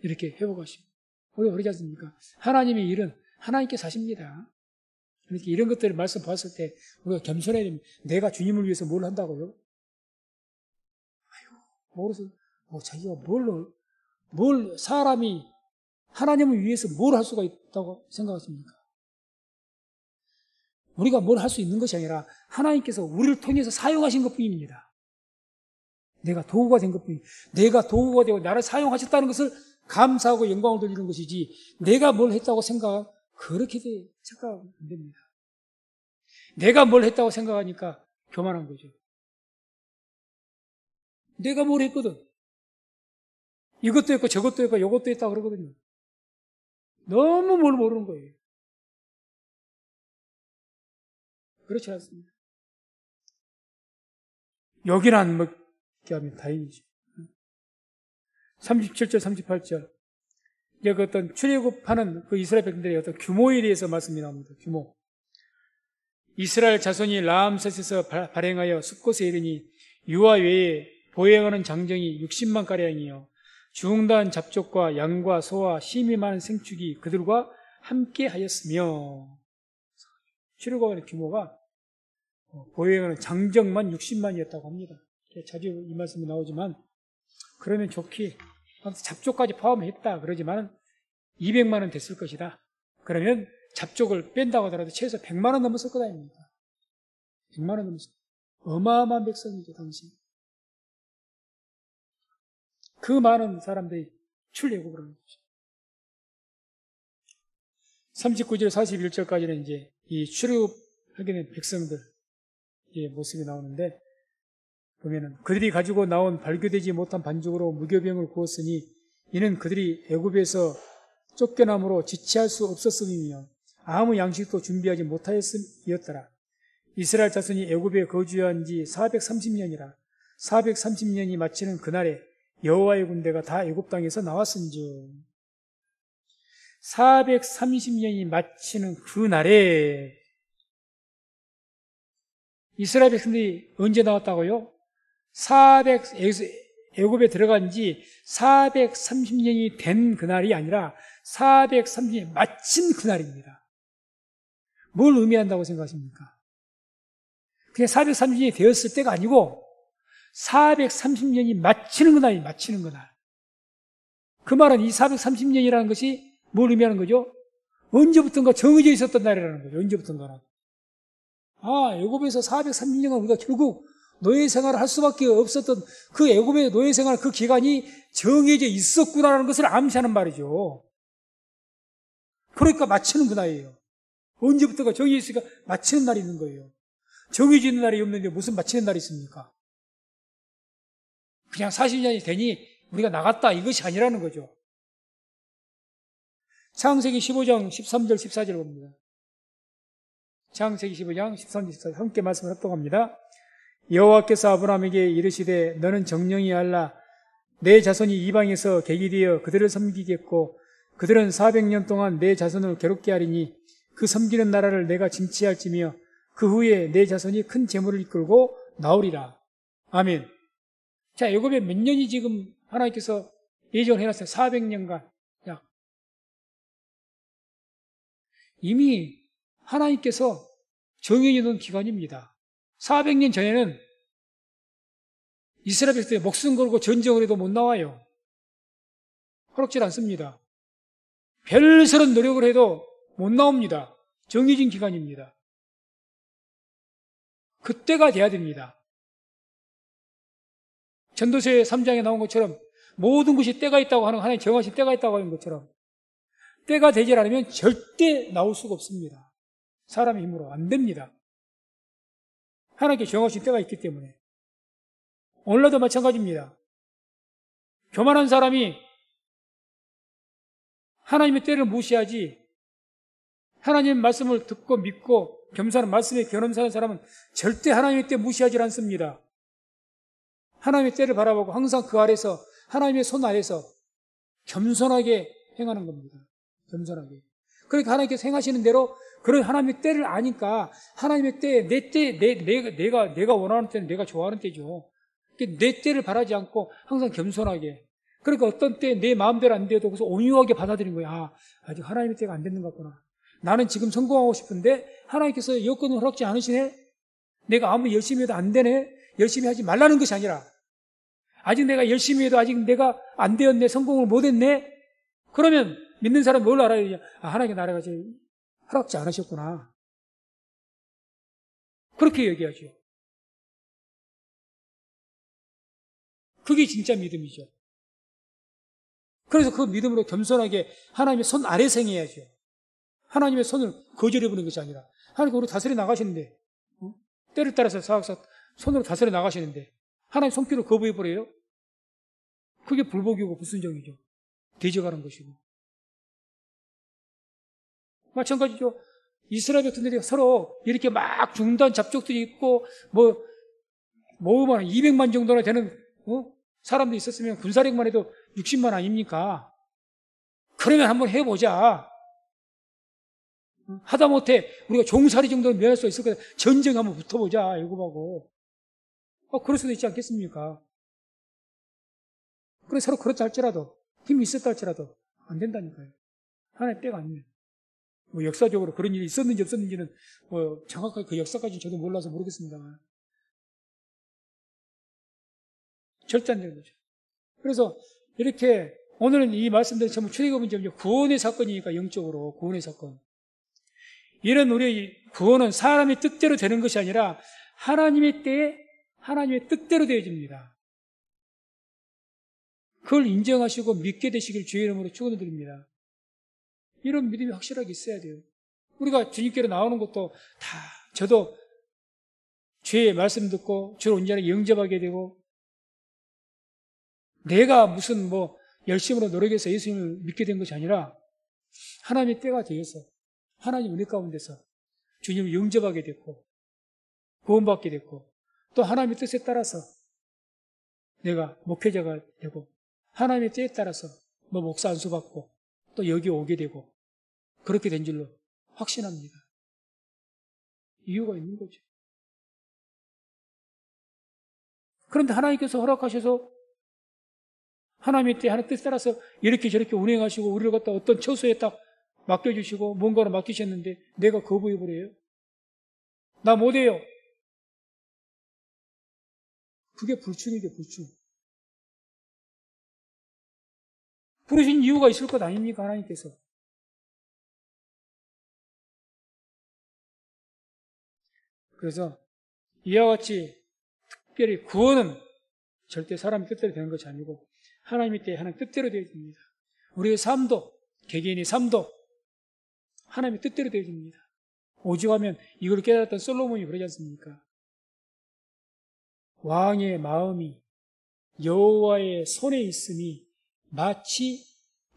이렇게 회복하시고 우리가 그러지 않습니까? 하나님의 일은 하나님께서 하십니다. 이렇게 이런 것들을 말씀 봤을 때 우리가 겸손해야 됩니다. 내가 주님을 위해서 뭘 한다고요? 모르서 자기가 뭘 사람이 하나님을 위해서 뭘 할 수가 있다고 생각하십니까? 우리가 뭘 할 수 있는 것이 아니라 하나님께서 우리를 통해서 사용하신 것뿐입니다. 내가 도구가 된 것뿐입니다. 내가 도구가 되고 나를 사용하셨다는 것을 감사하고 영광을 돌리는 것이지 내가 뭘 했다고 그렇게 생각하면 안 됩니다. 내가 뭘 했다고 생각하니까 교만한 거죠. 내가 뭘 했거든. 이것도 했고 저것도 했고 이것도 했다고 그러거든요. 너무 뭘 모르는 거예요. 그렇지 않습니다. 여기는 안 먹게 하면 다행이죠. 37절, 38절. 이제 그 어떤 출애굽하는 그 이스라엘 백성들의 어떤 규모에 대해서 말씀이 나옵니다. 규모. 이스라엘 자손이 라암셋에서 발행하여 숲곳에 이르니 유아 외에 보행하는 장정이 60만 가량이요 중단 잡족과 양과 소와 심이 많은 생축이 그들과 함께 하였으며 출애굽하는 규모가 보행하는 장정만 60만이었다고 합니다. 자주 이 말씀이 나오지만 그러면 좋기. 잡족까지 포함했다. 그러지만 200만 원 됐을 것이다. 그러면 잡족을 뺀다고 하더라도 최소 100만 원 넘었을 거다. 100만 원 넘었을 거다. 어마어마한 백성이죠, 당시. 그 많은 사람들이 출애굽을 하는 거죠. 39절 41절까지는 이제 이 출애굽하게 된 백성들의 모습이 나오는데, 보면은 그들이 가지고 나온 발교되지 못한 반죽으로 무교병을 구웠으니 이는 그들이 애굽에서 쫓겨남으로 지체할 수 없었음이며 아무 양식도 준비하지 못하였음이었더라. 이스라엘 자손이 애굽에 거주한 지 430년이라 430년이 마치는 그날에 여호와의 군대가 다 애굽 땅에서 나왔은즉 430년이 마치는 그날에 이스라엘 백성들이 언제 나왔다고요? 애굽에 들어간 지 430년이 된 그날이 아니라 430년이 마친 그날입니다. 뭘 의미한다고 생각하십니까? 그냥 430년이 되었을 때가 아니고 430년이 마치는 그날이 마치는 그날. 그 말은 이 430년이라는 것이 뭘 의미하는 거죠? 언제부턴가 정해져 있었던 날이라는 거죠. 언제부턴가는. 애굽에서 430년간 우리가 결국 노예 생활을 할 수밖에 없었던 그 애굽의 노예 생활 그 기간이 정해져 있었구나라는 것을 암시하는 말이죠. 그러니까 마치는 그날이에요. 언제부터가 정해져 있으니까 마치는 날이 있는 거예요. 정해져 있는 날이 없는데 무슨 마치는 날이 있습니까? 그냥 40년이 되니 우리가 나갔다 이것이 아니라는 거죠. 창세기 15장 13절 14절 봅니다. 창세기 15장 13절 14절 함께 말씀을 합독합니다. 여호와께서 아브라함에게 이르시되 너는 정령이 알라 내 자손이 이방에서 객이 되어 그들을 섬기겠고 그들은 400년 동안 내 자손을 괴롭게 하리니 그 섬기는 나라를 내가 진치할지며 그 후에 내 자손이 큰 재물을 이끌고 나오리라. 아멘. 자, 애굽에 몇 년이 지금 하나님께서 예정을 해놨어요? 400년간. 약. 이미 하나님께서 정해져 놓은 기간입니다. 400년 전에는 이스라엘 백성이 목숨 걸고 전쟁을 해도 못 나와요. 허락질 않습니다. 별스런 노력을 해도 못 나옵니다. 정해진 기간입니다. 그때가 돼야 됩니다. 전도서의 3장에 나온 것처럼 모든 것이 때가 있다고 하는 하나님 정하신 때가 있다고 하는 것처럼 때가 되지 않으면 절대 나올 수가 없습니다. 사람의 힘으로 안 됩니다. 하나님께 정하신 때가 있기 때문에. 오늘날도 마찬가지입니다. 교만한 사람이 하나님의 때를 무시하지 하나님의 말씀을 듣고 믿고 겸손한 말씀에 견엄사는 사람은 절대 하나님의 때 무시하지 않습니다. 하나님의 때를 바라보고 항상 그 아래서 하나님의 손 아래서 겸손하게 행하는 겁니다. 겸손하게. 그러니까 하나님께서 행하시는 대로 그런 하나님의 때를 아니까 하나님의 때, 내 때, 내가 원하는 때는 내가 좋아하는 때죠. 내 때를 바라지 않고 항상 겸손하게. 그러니까 어떤 때 내 마음대로 안 돼도 그래서 온유하게 받아들이는 거야. 아직 하나님의 때가 안 되는 것 같구나. 나는 지금 성공하고 싶은데 하나님께서 여건을 허락지 않으시네? 내가 아무리 열심히 해도 안 되네? 열심히 하지 말라는 것이 아니라 아직 내가 열심히 해도 아직 내가 안 되었네? 성공을 못 했네? 그러면 믿는 사람이 뭘 알아야 되냐? 하나님께 나라가 허락지 않으셨구나. 그렇게 얘기하죠. 그게 진짜 믿음이죠. 그래서 그 믿음으로 겸손하게 하나님의 손 아래서 행해야죠. 하나님의 손을 거절해버리는 것이 아니라 하나님 우리 다스려 나가시는데 때를 따라서 사악사 손으로 다스려 나가시는데 하나님 손길을 거부해버려요? 그게 불복이고 불순종이죠. 대적하는 것이고. 마찬가지죠. 이스라엘 백성들이 서로 이렇게 막 중단 잡족들이 있고 뭐 200만 정도나 되는 사람도 있었으면 군사력만 해도 60만 아닙니까? 그러면 한번 해보자. 하다못해 우리가 종살이 정도는 면할 수 있을 거다. 전쟁 한번 붙어보자. 애굽하고. 그럴 수도 있지 않겠습니까? 그래 서로 그렇다 할지라도 힘이 있었다 할지라도 안 된다니까요. 하나의 때가 아니에요. 뭐 역사적으로 그런 일이 있었는지 없었는지는 뭐 정확하게 그 역사까지는 저도 몰라서 모르겠습니다만 절대 안 되는 거죠. 그래서 이렇게 오늘은 이 말씀들은 전부 출애굽은 전부 구원의 사건이니까 영적으로 구원의 사건. 이런 우리의 구원은 사람의 뜻대로 되는 것이 아니라 하나님의 때에 하나님의 뜻대로 되어집니다. 그걸 인정하시고 믿게 되시길 주의 이름으로 축원드립니다. 이런 믿음이 확실하게 있어야 돼요. 우리가 주님께로 나오는 것도 다 저도 주의 말씀 듣고 주를 온전히 영접하게 되고 내가 무슨 열심으로 노력해서 예수님을 믿게 된 것이 아니라 하나님의 때가 되어서 하나님 은혜 가운데서 주님을 영접하게 됐고 구원받게 됐고 또 하나님의 뜻에 따라서 내가 목회자가 되고 하나님의 때에 따라서 목사 안수 받고 또 여기 오게 되고 그렇게 된 줄로 확신합니다. 이유가 있는 거죠. 그런데 하나님께서 허락하셔서 하나님의 때 하나님 뜻에 따라서 이렇게 저렇게 운행하시고 우리를 갖다 어떤 처소에 딱 맡겨주시고 뭔가를 맡기셨는데 내가 거부해버려요? 나 못해요. 그게 불충이죠, 불충. 부르신 이유가 있을 것 아닙니까, 하나님께서? 그래서 이와 같이 특별히 구원은 절대 사람의 뜻대로 되는 것이 아니고 하나님의 때에 하나님 뜻대로 되어집니다. 우리의 삶도, 개개인의 삶도 하나님의 뜻대로 되어집니다. 오죽하면 이걸 깨달았던 솔로몬이 그러지 않습니까? 왕의 마음이 여호와의 손에 있음이 마치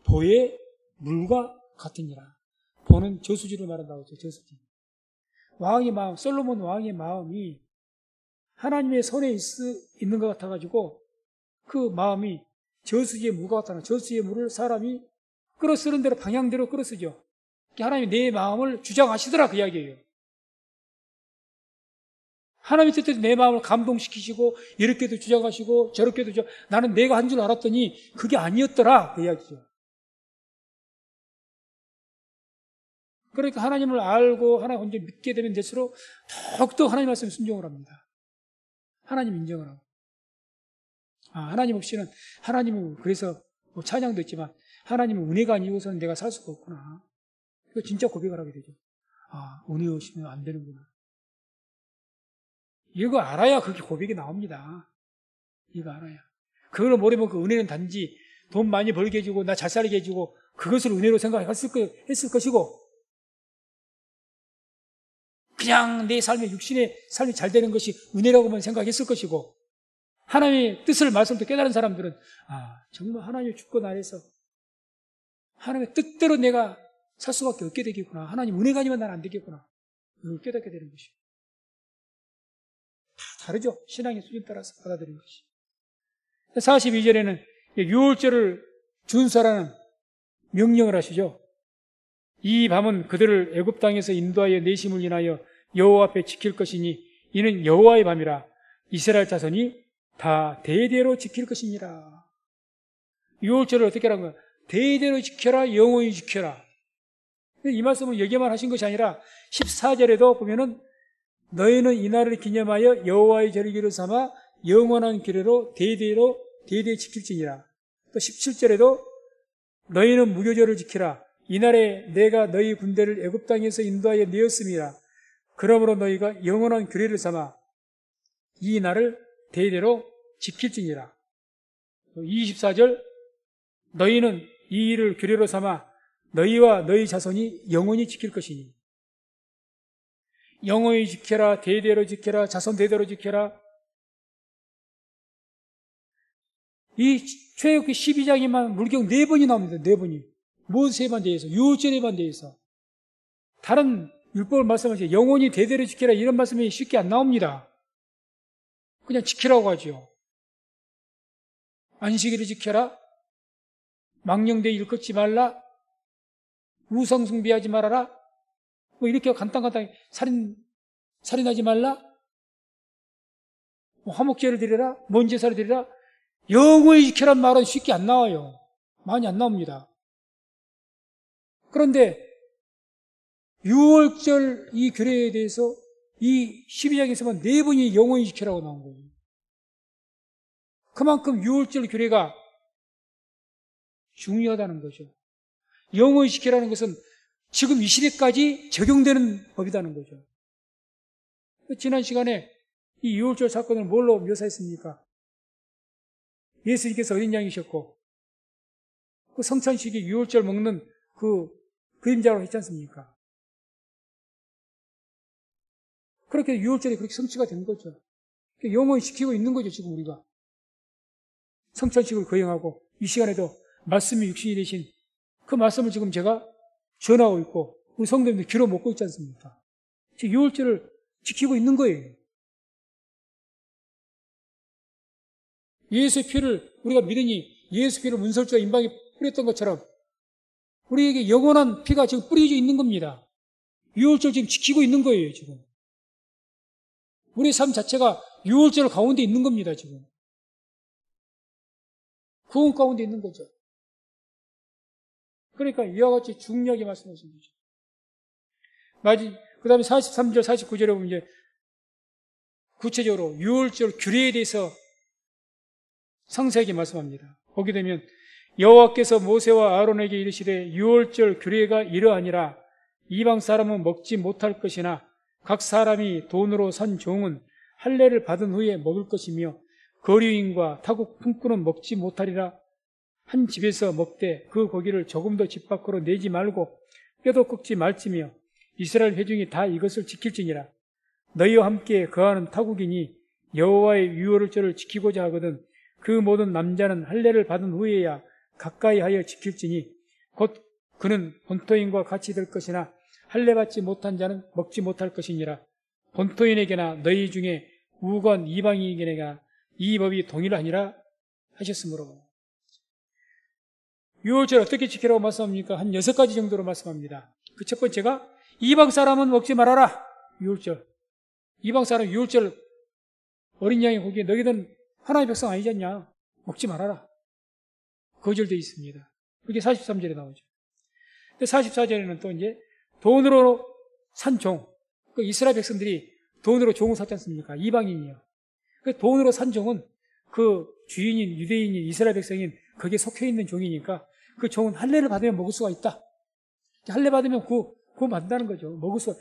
보의 물과 같으니라. 보는 저수지를 말한다고 했죠. 저수지. 왕의 마음, 솔로몬 왕의 마음이 하나님의 손에 있는 것 같아가지고 그 마음이 저수지의 물과 같다는 저수지의 물을 사람이 끌어쓰는 대로 방향대로 끌어쓰죠. 하나님이 내 마음을 주장하시더라 그 이야기예요. 하나님의 뜻대로 내 마음을 감동시키시고 이렇게도 주장하시고 저렇게도 나는 내가 한 줄 알았더니 그게 아니었더라 그 이야기죠. 그러니까 하나님을 알고 하나님 혼자 믿게 되면 될수록 더욱더 하나님 말씀에 순종을 합니다. 하나님 인정을 하고. 하나님 없이는 하나님은 그래서 찬양도 있지만 하나님은 은혜가 아니고서는 내가 살 수가 없구나. 이거 진짜 고백을 하게 되죠. 은혜 없이는 안 되는구나. 이거 알아야 그게 고백이 나옵니다. 이거 알아야. 그걸 모르면 그 은혜는 단지 돈 많이 벌게 해주고 나 잘 살게 해주고 그것을 은혜로 생각했을 것이고 그냥 내 삶의 육신의 삶이 잘 되는 것이 은혜라고만 생각했을 것이고 하나님의 뜻을 말씀도 깨달은 사람들은 정말 하나님의 주권 아래서 하나님의 뜻대로 내가 살 수밖에 없게 되겠구나. 하나님 은혜가 아니면 난 안 되겠구나. 그걸 깨닫게 되는 것이고 다 다르죠. 신앙의 수준 따라서 받아들이는 것이. 42절에는 유월절을 준수하라는 명령을 하시죠. 이 밤은 그들을 애굽 땅에서 인도하여 내심을 인하여 여호와 앞에 지킬 것이니 이는 여호와의 밤이라. 이스라엘 자손이 다 대대로 지킬 것이니라. 유월절을 어떻게 하는 거야? 대대로 지켜라, 영원히 지켜라. 이 말씀은 여기만 하신 것이 아니라 14절에도 보면은 너희는 이날을 기념하여 여호와의 절기를 삼아 영원한 규례로 대대 지킬지니라. 또 17절에도 너희는 무교절을 지키라. 이날에 내가 너희 군대를 애굽 땅에서 인도하여 내었음이라. 그러므로 너희가 영원한 규례를 삼아 이 날을 대대로 지킬지니라. 24절 너희는 이 일을 규례로 삼아 너희와 너희 자손이 영원히 지킬 것이니 영원히 지켜라, 대대로 지켜라, 자손 대대로 지켜라. 이 출애굽기 12장에만 물경 4번이 나옵니다. 4번이. 모세에만 대해서, 유월절에만 대해서. 다른 율법을 말씀하시죠. 영원히 대대로 지켜라 이런 말씀이 쉽게 안 나옵니다. 그냥 지키라고 하죠. 안식일을 지켜라. 망령되이 일컫지 말라. 우상 숭배하지 말아라. 이렇게 간단하게 살인하지 말라. 화목제를 드려라. 먼 제사를 드려라. 영원히 지켜란 말은 쉽게 안 나와요. 많이 안 나옵니다. 그런데 6월절 이 규례에 대해서 이 12장에서만 4번이 영원히 지키라고 나온 거예요. 그만큼 6월절 규례가 중요하다는 거죠. 영원히 지키라는 것은 지금 이 시대까지 적용되는 법이라는 거죠. 지난 시간에 이 유월절 사건을 뭘로 묘사했습니까? 예수님께서 어린 양이셨고 그 성찬식이 유월절 먹는 그 그림자로 했지 않습니까? 그렇게 유월절이 그렇게 성취가 된 거죠. 영원히 지키고 있는 거죠, 지금 우리가. 성찬식을 거행하고 이 시간에도 말씀이 육신이 되신 그 말씀을 지금 제가 전하고 있고 우리 성도님들 귀로 먹고 있지 않습니까? 지금 유월절을 지키고 있는 거예요. 예수의 피를 우리가 믿으니 예수 피를 문설주와 임방에 뿌렸던 것처럼 우리에게 영원한 피가 지금 뿌려져 있는 겁니다. 유월절 지금 지키고 있는 거예요, 지금. 우리의 삶 자체가 유월절 가운데 있는 겁니다, 지금. 구원 가운데 있는 거죠. 그러니까 이와 같이 중요하게 말씀하신 거죠. 그 다음에 43절, 49절에 보면 이제 구체적으로 유월절 규례에 대해서 상세하게 말씀합니다. 보게 되면 여호와께서 모세와 아론에게 이르시되 유월절 규례가 이러하니라. 이방 사람은 먹지 못할 것이나 각 사람이 돈으로 산 종은 할례를 받은 후에 먹을 것이며 거류인과 타국 품꾼은 먹지 못하리라. 한 집에서 먹되 그 고기를 조금도 집 밖으로 내지 말고 뼈도 꺾지 말지며 이스라엘 회중이 다 이것을 지킬지니라. 너희와 함께 거하는 타국인이 여호와의 유월절을 지키고자 하거든 그 모든 남자는 할례를 받은 후에야 가까이 하여 지킬지니 곧 그는 본토인과 같이 될 것이나 할례 받지 못한 자는 먹지 못할 것이니라. 본토인에게나 너희 중에 우건 이방인에게나 이 법이 동일하니라 하셨으므로. 유월절 어떻게 지키라고 말씀합니까? 한 6가지 정도로 말씀합니다. 그 첫 번째가 이방 사람은 먹지 말아라. 유월절. 이방 사람 유월절 어린 양의 고기에 너희들은 하나님의 백성 아니지 않냐? 먹지 말아라. 거절되어 있습니다. 그게 43절에 나오죠. 근데 44절에는 또 이제 돈으로 산 종. 그 이스라엘 백성들이 돈으로 종을 샀지 않습니까? 이방인이요. 그 돈으로 산 종은 그 주인인, 유대인인, 이스라엘 백성인 거기에 속해 있는 종이니까 그 종은 할례를 받으면 먹을 수가 있다. 할례 받으면 구원 받는다는 거죠. 먹을 수,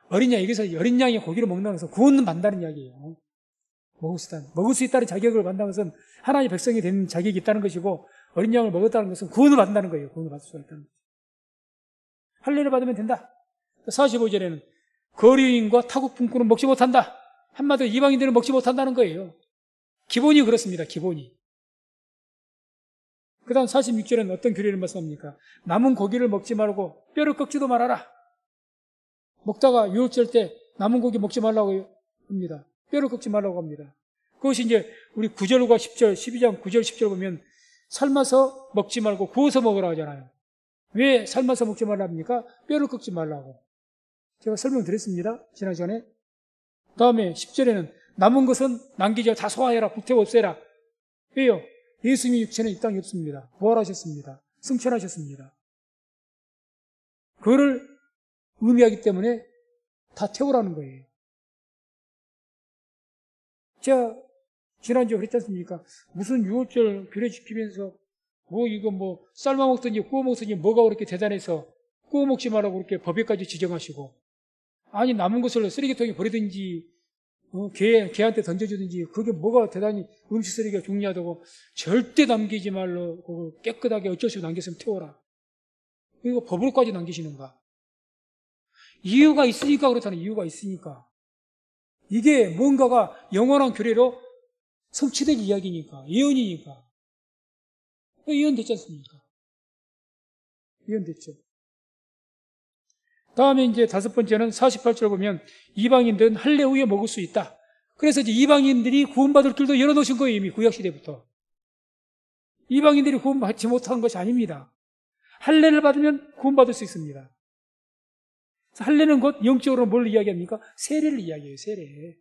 어린 양, 여기서 어린 양의 고기를 먹는다는 것은 구원은 받는다는 이야기예요. 먹을 수 있다는 자격을 받는다는 것은 하나님의 백성이 되는 자격이 있다는 것이고 어린 양을 먹었다는 것은 구원을 받는다는 거예요. 구원을 받을 수가 있다는 거죠. 할례를 받으면 된다. 45절에는 거류인과 타국 품꾼은 먹지 못한다. 한마디로 이방인들은 먹지 못한다는 거예요. 기본이 그렇습니다. 기본이. 그 다음 46절에는 어떤 규례를 말씀합니까? 남은 고기를 먹지 말고 뼈를 꺾지도 말아라. 먹다가 유월절 때 남은 고기 먹지 말라고 합니다. 뼈를 꺾지 말라고 합니다. 그것이 이제 우리 9절과 10절, 12장 9절, 10절 보면 삶아서 먹지 말고 구워서 먹으라 하잖아요. 왜 삶아서 먹지 말라 합니까? 뼈를 꺾지 말라고. 제가 설명드렸습니다. 지난 시간에. 다음에 10절에는 남은 것은 남기지 다 소화해라. 불태워 없애라. 왜요? 예수님의 육체는 이 땅에 없습니다. 부활하셨습니다. 승천하셨습니다. 그거를 의미하기 때문에 다 태우라는 거예요. 제가 지난주에 그랬지 않습니까? 무슨 유월절 규례 지키면서 삶아 먹든지 구워 먹든지 뭐가 그렇게 대단해서 구워 먹지 말라고 그렇게 법에까지 지정하시고, 아니 남은 것을 쓰레기통에 버리든지 개한테 던져주든지 그게 뭐가 대단히 음식 쓰레기가 중요하다고 절대 남기지 말라고 깨끗하게 어쩔 수 없이 남겼으면 태워라. 이거 법으로까지 남기시는가? 이유가 있으니까 그렇다는 이유가 있으니까. 이게 뭔가가 영원한 규례로 성취된 이야기니까, 예언이니까. 예언됐지 않습니까? 예언됐죠. 다음에 이제 5번째는 48절 보면 이방인들은 할례 후에 먹을 수 있다. 그래서 이제 이방인들이 구원받을 길도 열어놓으신 거예요, 이미 구약시대부터. 이방인들이 구원받지 못하는 것이 아닙니다. 할례를 받으면 구원받을 수 있습니다. 할례는 곧 영적으로 뭘 이야기합니까? 세례를 이야기해요, 세례.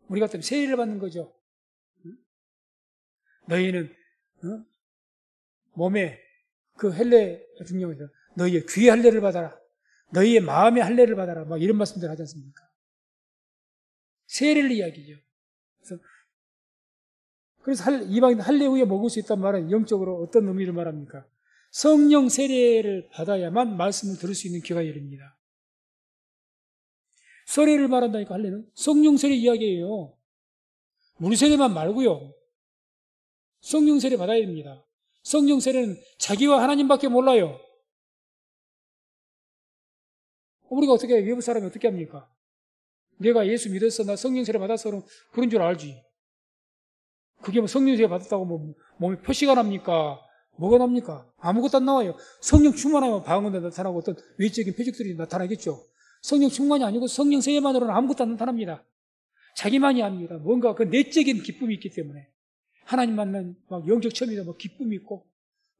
우리 같으면 세례를 받는 거죠. 너희는 몸에 그 할례가 중요해서 너희의 귀의 할례를 받아라. 너희의 마음의 할례를 받아라. 막 이런 말씀들 하지 않습니까? 세례를 이야기죠. 그래서 그래서 이방인 할례후에 먹을 수 있다는 말은 영적으로 어떤 의미를 말합니까? 성령 세례를 받아야만 말씀을 들을 수 있는 기회가 열립니다. 세례를 말한다니까 할례는 성령 세례 이야기예요. 물 세례만 말고요. 성령 세례 받아야 됩니다. 성령 세례는 자기와 하나님밖에 몰라요. 우리가 어떻게 외부 사람이 어떻게 합니까? 내가 예수 믿었어, 나 성령 세례 받았어, 그런 줄 알지. 그게 뭐 성령 세례 받았다고 뭐 몸에 표시가 납니까? 뭐가 납니까? 아무것도 안 나와요. 성령 충만하면 방언도 나타나고 어떤 외적인 표적들이 나타나겠죠. 성령 충만이 아니고 성령 세례만으로는 아무것도 안 나타납니다. 자기만이 합니다. 뭔가 그 내적인 기쁨이 있기 때문에. 하나님 만난 막 영적 체험이다, 뭐 기쁨이 있고,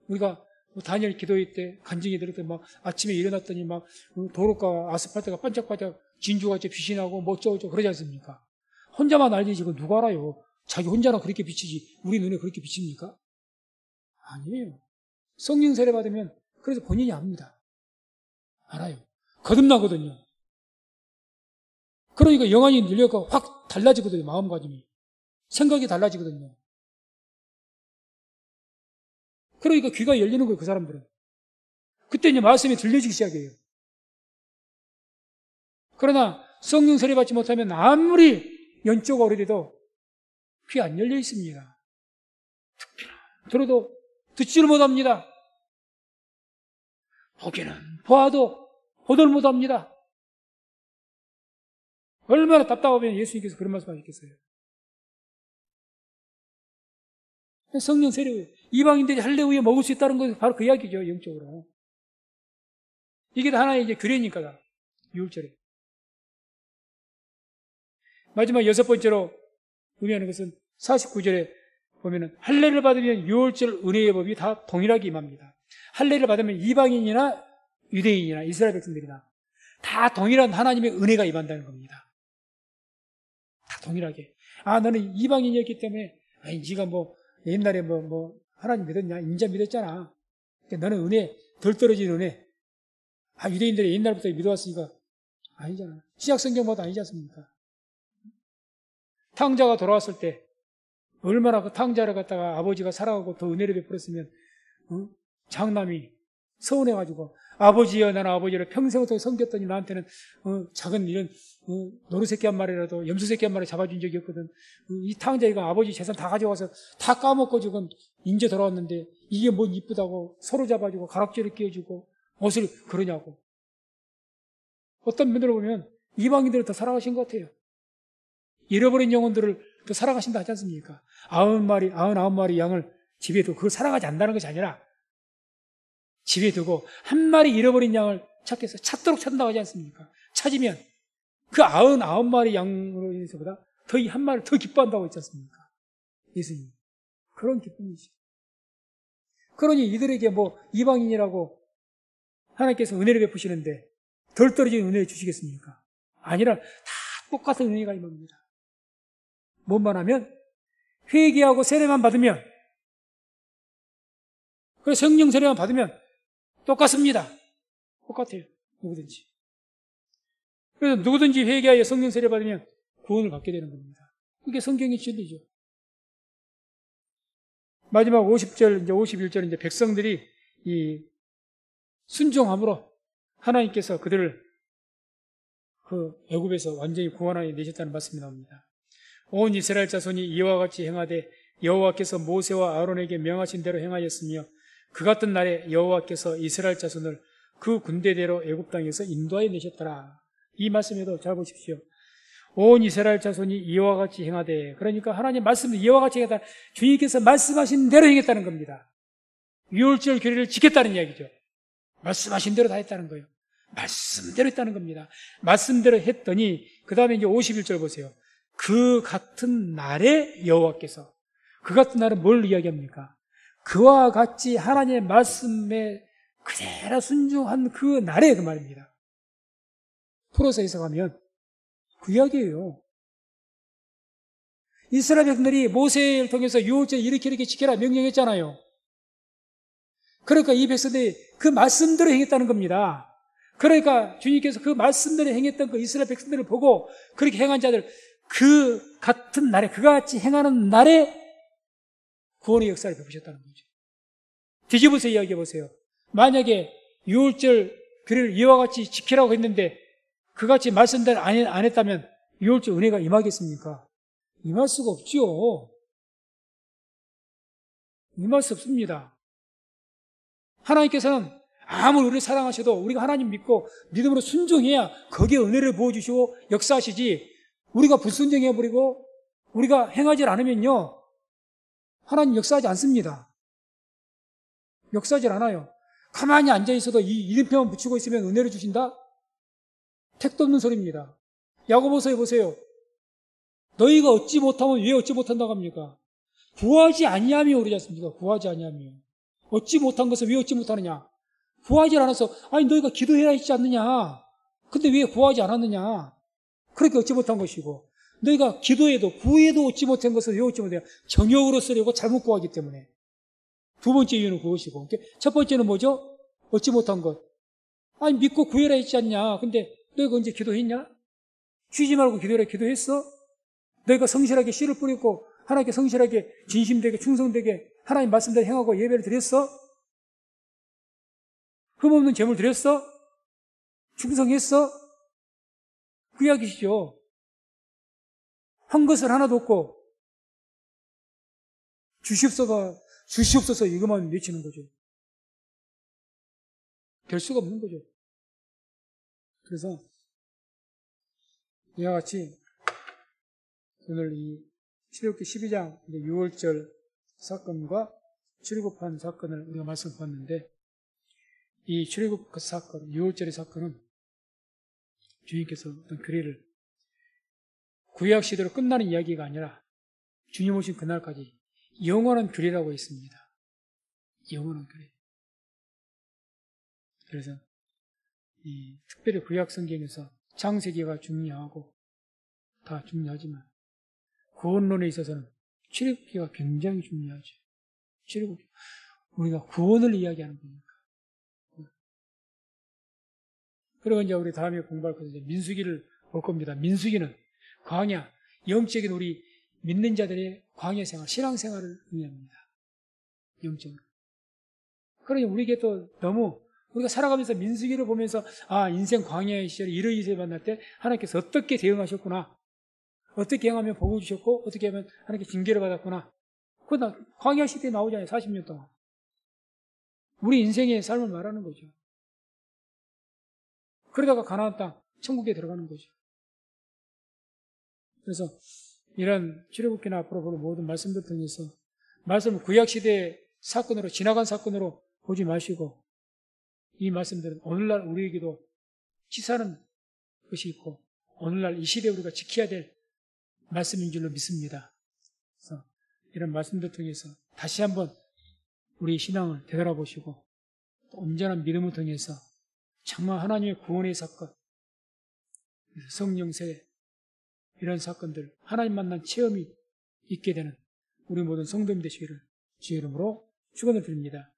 우리가 뭐 다니엘 기도회 때 간증이 들을 때 막 아침에 일어났더니 막 도로가 아스팔트가 반짝반짝 진주같이 빛이 나고 뭐 어쩌고저쩌고 그러지 않습니까? 혼자만 알지 그거 누가 알아요? 자기 혼자나 그렇게 비치지 우리 눈에 그렇게 비칩니까? 아니에요. 성령 세례 받으면 그래서 본인이 압니다. 알아요. 거듭나거든요. 그러니까 영안이 늘려가 확 달라지거든요. 마음가짐이. 생각이 달라지거든요. 그러니까 귀가 열리는 거예요. 그 사람들은. 그때 이제 말씀이 들려지기 시작해요. 그러나 성령 세례 받지 못하면 아무리 영적으로 오래돼도 귀 안 열려 있습니다. 들어도 듣지를 못합니다. 보기는 보아도 보들 못합니다. 얼마나 답답하면 예수님께서 그런 말씀 하셨겠어요. 성령 세례, 이방인들이 할례후에 먹을 수 있다는 것이 바로 그 이야기죠, 영적으로. 이게 하나의 이제 규례니까, 유월절에. 마지막 6번째로 의미하는 것은 49절에 보면은 할례를 받으면 유월절 은혜의 법이 다 동일하게 임합니다. 할례를 받으면 이방인이나 유대인이나 이스라엘 백성들이나 다 동일한 하나님의 은혜가 임한다는 겁니다. 다 동일하게. 아, 너는 이방인이었기 때문에, 아니, 네가 뭐, 옛날에 하나님 믿었냐? 인자 믿었잖아. 그러니까 너는 은혜, 덜 떨어지는 은혜. 아, 유대인들이 옛날부터 믿어왔으니까, 아니잖아. 신약 성경보다 아니지 않습니까? 탕자가 돌아왔을 때, 얼마나 그 탕자를 갖다가 아버지가 사랑하고 더 은혜를 베풀었으면, 장남이 서운해가지고, 아버지여, 나는 아버지를 평생을 섬겼더니 나한테는, 작은 이런, 노루새끼 한 마리라도, 염소새끼 한 마리 잡아준 적이 없거든. 이 탕자가 아버지 재산 다 가져와서 다 까먹고 지금 인제 돌아왔는데, 이게 뭐 이쁘다고 서로 잡아주고, 가락지를 끼워주고, 옷을 그러냐고. 어떤 면으로 보면, 이방인들을 더 사랑하신 것 같아요. 잃어버린 영혼들을 더 사랑하신다 하지 않습니까? 99마리 양을 집에 두고 그걸 사랑하지 않는다는 것이 아니라 집에 두고 한 마리 잃어버린 양을 찾겠어. 찾도록 찾는다고 하지 않습니까? 찾으면 그 99마리 양으로 인해서보다 더 이 한 마리를 더 기뻐한다고 했지 않습니까? 예수님. 그런 기쁨이지. 그러니 이들에게 뭐 이방인이라고 하나님께서 은혜를 베푸시는데 덜 떨어지는 은혜를 주시겠습니까? 아니라 다 똑같은 은혜가 임합니다. 뭔만 하면 회개하고 세례만 받으면 그 성령 세례만 받으면 똑같습니다. 똑같아요. 누구든지. 그래서 누구든지 회개하여 성령 세례 받으면 구원을 받게 되는 겁니다. 그게 성경의 진리죠. 마지막 50절, 이제 51절, 이제 백성들이 이 순종함으로 하나님께서 그들을 그 애굽에서 완전히 구원하여 내셨다는 말씀이 나옵니다. 온 이스라엘 자손이 이와 같이 행하되 여호와께서 모세와 아론에게 명하신 대로 행하였으며 그 같은 날에 여호와께서 이스라엘 자손을 그 군대대로 애굽 땅에서 인도하여 내셨더라. 이 말씀에도 잘 보십시오. 온 이스라엘 자손이 이와 같이 행하되, 그러니까 하나님 말씀을 이와 같이 행했다. 주님께서 말씀하신 대로 행했다는 겁니다. 유월절 규례를 지켰다는 이야기죠. 말씀하신 대로 다 했다는 거예요. 말씀대로 했다는 겁니다. 말씀대로 했더니 그 다음에 이제 51절 보세요. 그 같은 날에 여호와께서, 그 같은 날은 뭘 이야기합니까? 그와 같이 하나님의 말씀에 그대로 순종한 그 날에 그 말입니다. 풀어서 해석하면 그 이야기예요. 이스라엘 백성들이 모세를 통해서 유월절 이렇게 지켜라 명령했잖아요. 그러니까 이 백성들이 그 말씀대로 행했다는 겁니다. 그러니까 주님께서 그 말씀대로 행했던 그 이스라엘 백성들을 보고 그렇게 행한 자들, 그 같은 날에, 그가 같이 행하는 날에 구원의 역사를 베푸셨다는 거죠. 뒤집어서 이야기해 보세요. 만약에 유월절 규례를 이와 같이 지키라고 했는데 그같이 말씀대로 안 했다면 유월절 은혜가 임하겠습니까? 임할 수가 없지요. 임할 수 없습니다. 하나님께서는 아무리 우리를 사랑하셔도 우리가 하나님 믿고 믿음으로 순종해야 거기에 은혜를 부어주시고 역사하시지, 우리가 불순종해버리고 우리가 행하지 않으면요 하나님 역사하지 않습니다. 역사하지 않아요. 가만히 앉아있어도 이 이름표만 붙이고 있으면 은혜를 주신다? 택도 없는 소리입니다. 야고보서에 보세요. 너희가 얻지 못하면 왜 얻지 못한다고 합니까? 구하지 아니하며 그러지 않습니까? 구하지 아니하며. 얻지 못한 것을 왜 얻지 못하느냐? 구하지 않아서, 아니 너희가 기도해야 했지 않느냐? 근데 왜 구하지 않았느냐? 그렇게 얻지 못한 것이고, 너희가 기도해도 구해도 얻지 못한 것을 왜 얻지 못해요? 정욕으로 쓰려고 잘못 구하기 때문에. 두 번째 이유는 그것이고, 첫 번째는 뭐죠? 얻지 못한 것. 아니 믿고 구해라 했지 않냐? 근데 너희가 언제 기도했냐? 쉬지 말고 기도해라 기도했어? 너희가 성실하게 씨를 뿌렸고 하나님께 성실하게 진심되게 충성되게 하나님 말씀대로 행하고 예배를 드렸어? 흠없는 제물 드렸어? 충성했어? 그 이야기시죠. 한 것을 하나도 없고 주시옵소서 이것만 외치는 거죠. 될 수가 없는 거죠. 그래서 이와 같이 오늘 이 출애굽기 12장 6월절 사건과 출애굽한 사건을 우리가 말씀드렸는데, 이 출애굽 사건, 6월절의 사건은 주님께서 어떤 규례를 구약 시대로 끝나는 이야기가 아니라 주님 오신 그날까지 영원한 규례라고 했습니다. 영원한 규례. 그래서 이 특별히 구약 성경에서 창세기가 중요하고 다 중요하지만 구원론에 있어서는 출애굽기가 굉장히 중요하죠. 출애굽기. 우리가 구원을 이야기하는 거니까. 그리고 이제 우리 다음에 공부할 것은 민수기를 볼 겁니다. 민수기는 광야, 영적인 우리 믿는 자들의 광야 생활, 신앙 생활을 의미합니다. 영적으로. 그러니 우리에게 또 너무 우리가 살아가면서 민수기를 보면서 인생 광야의 시절에 이러이러해 만날 때 하나님께서 어떻게 대응하셨구나, 어떻게 행하면 복을 주셨고 어떻게 하면 하나님께 징계를 받았구나. 그건 광야 시대에 나오잖아요. 40년 동안. 우리 인생의 삶을 말하는 거죠. 그러다가 가나안 땅, 천국에 들어가는 거죠. 그래서 이런 출애굽기나 앞으로 볼 모든 말씀들 통해서 말씀을 구약시대의 사건으로, 지나간 사건으로 보지 마시고 이 말씀들은 오늘날 우리에게도 치사하는 것이 있고 오늘날 이 시대에 우리가 지켜야 될 말씀인 줄로 믿습니다. 그래서 이런 말씀들 통해서 다시 한번 우리 신앙을 되돌아보시고 온전한 믿음을 통해서 정말 하나님의 구원의 사건, 성령 세례, 이런 사건들, 하나님 만난 체험이 있게 되는 우리 모든 성도님 되시기를 주의 이름으로 축원을 드립니다.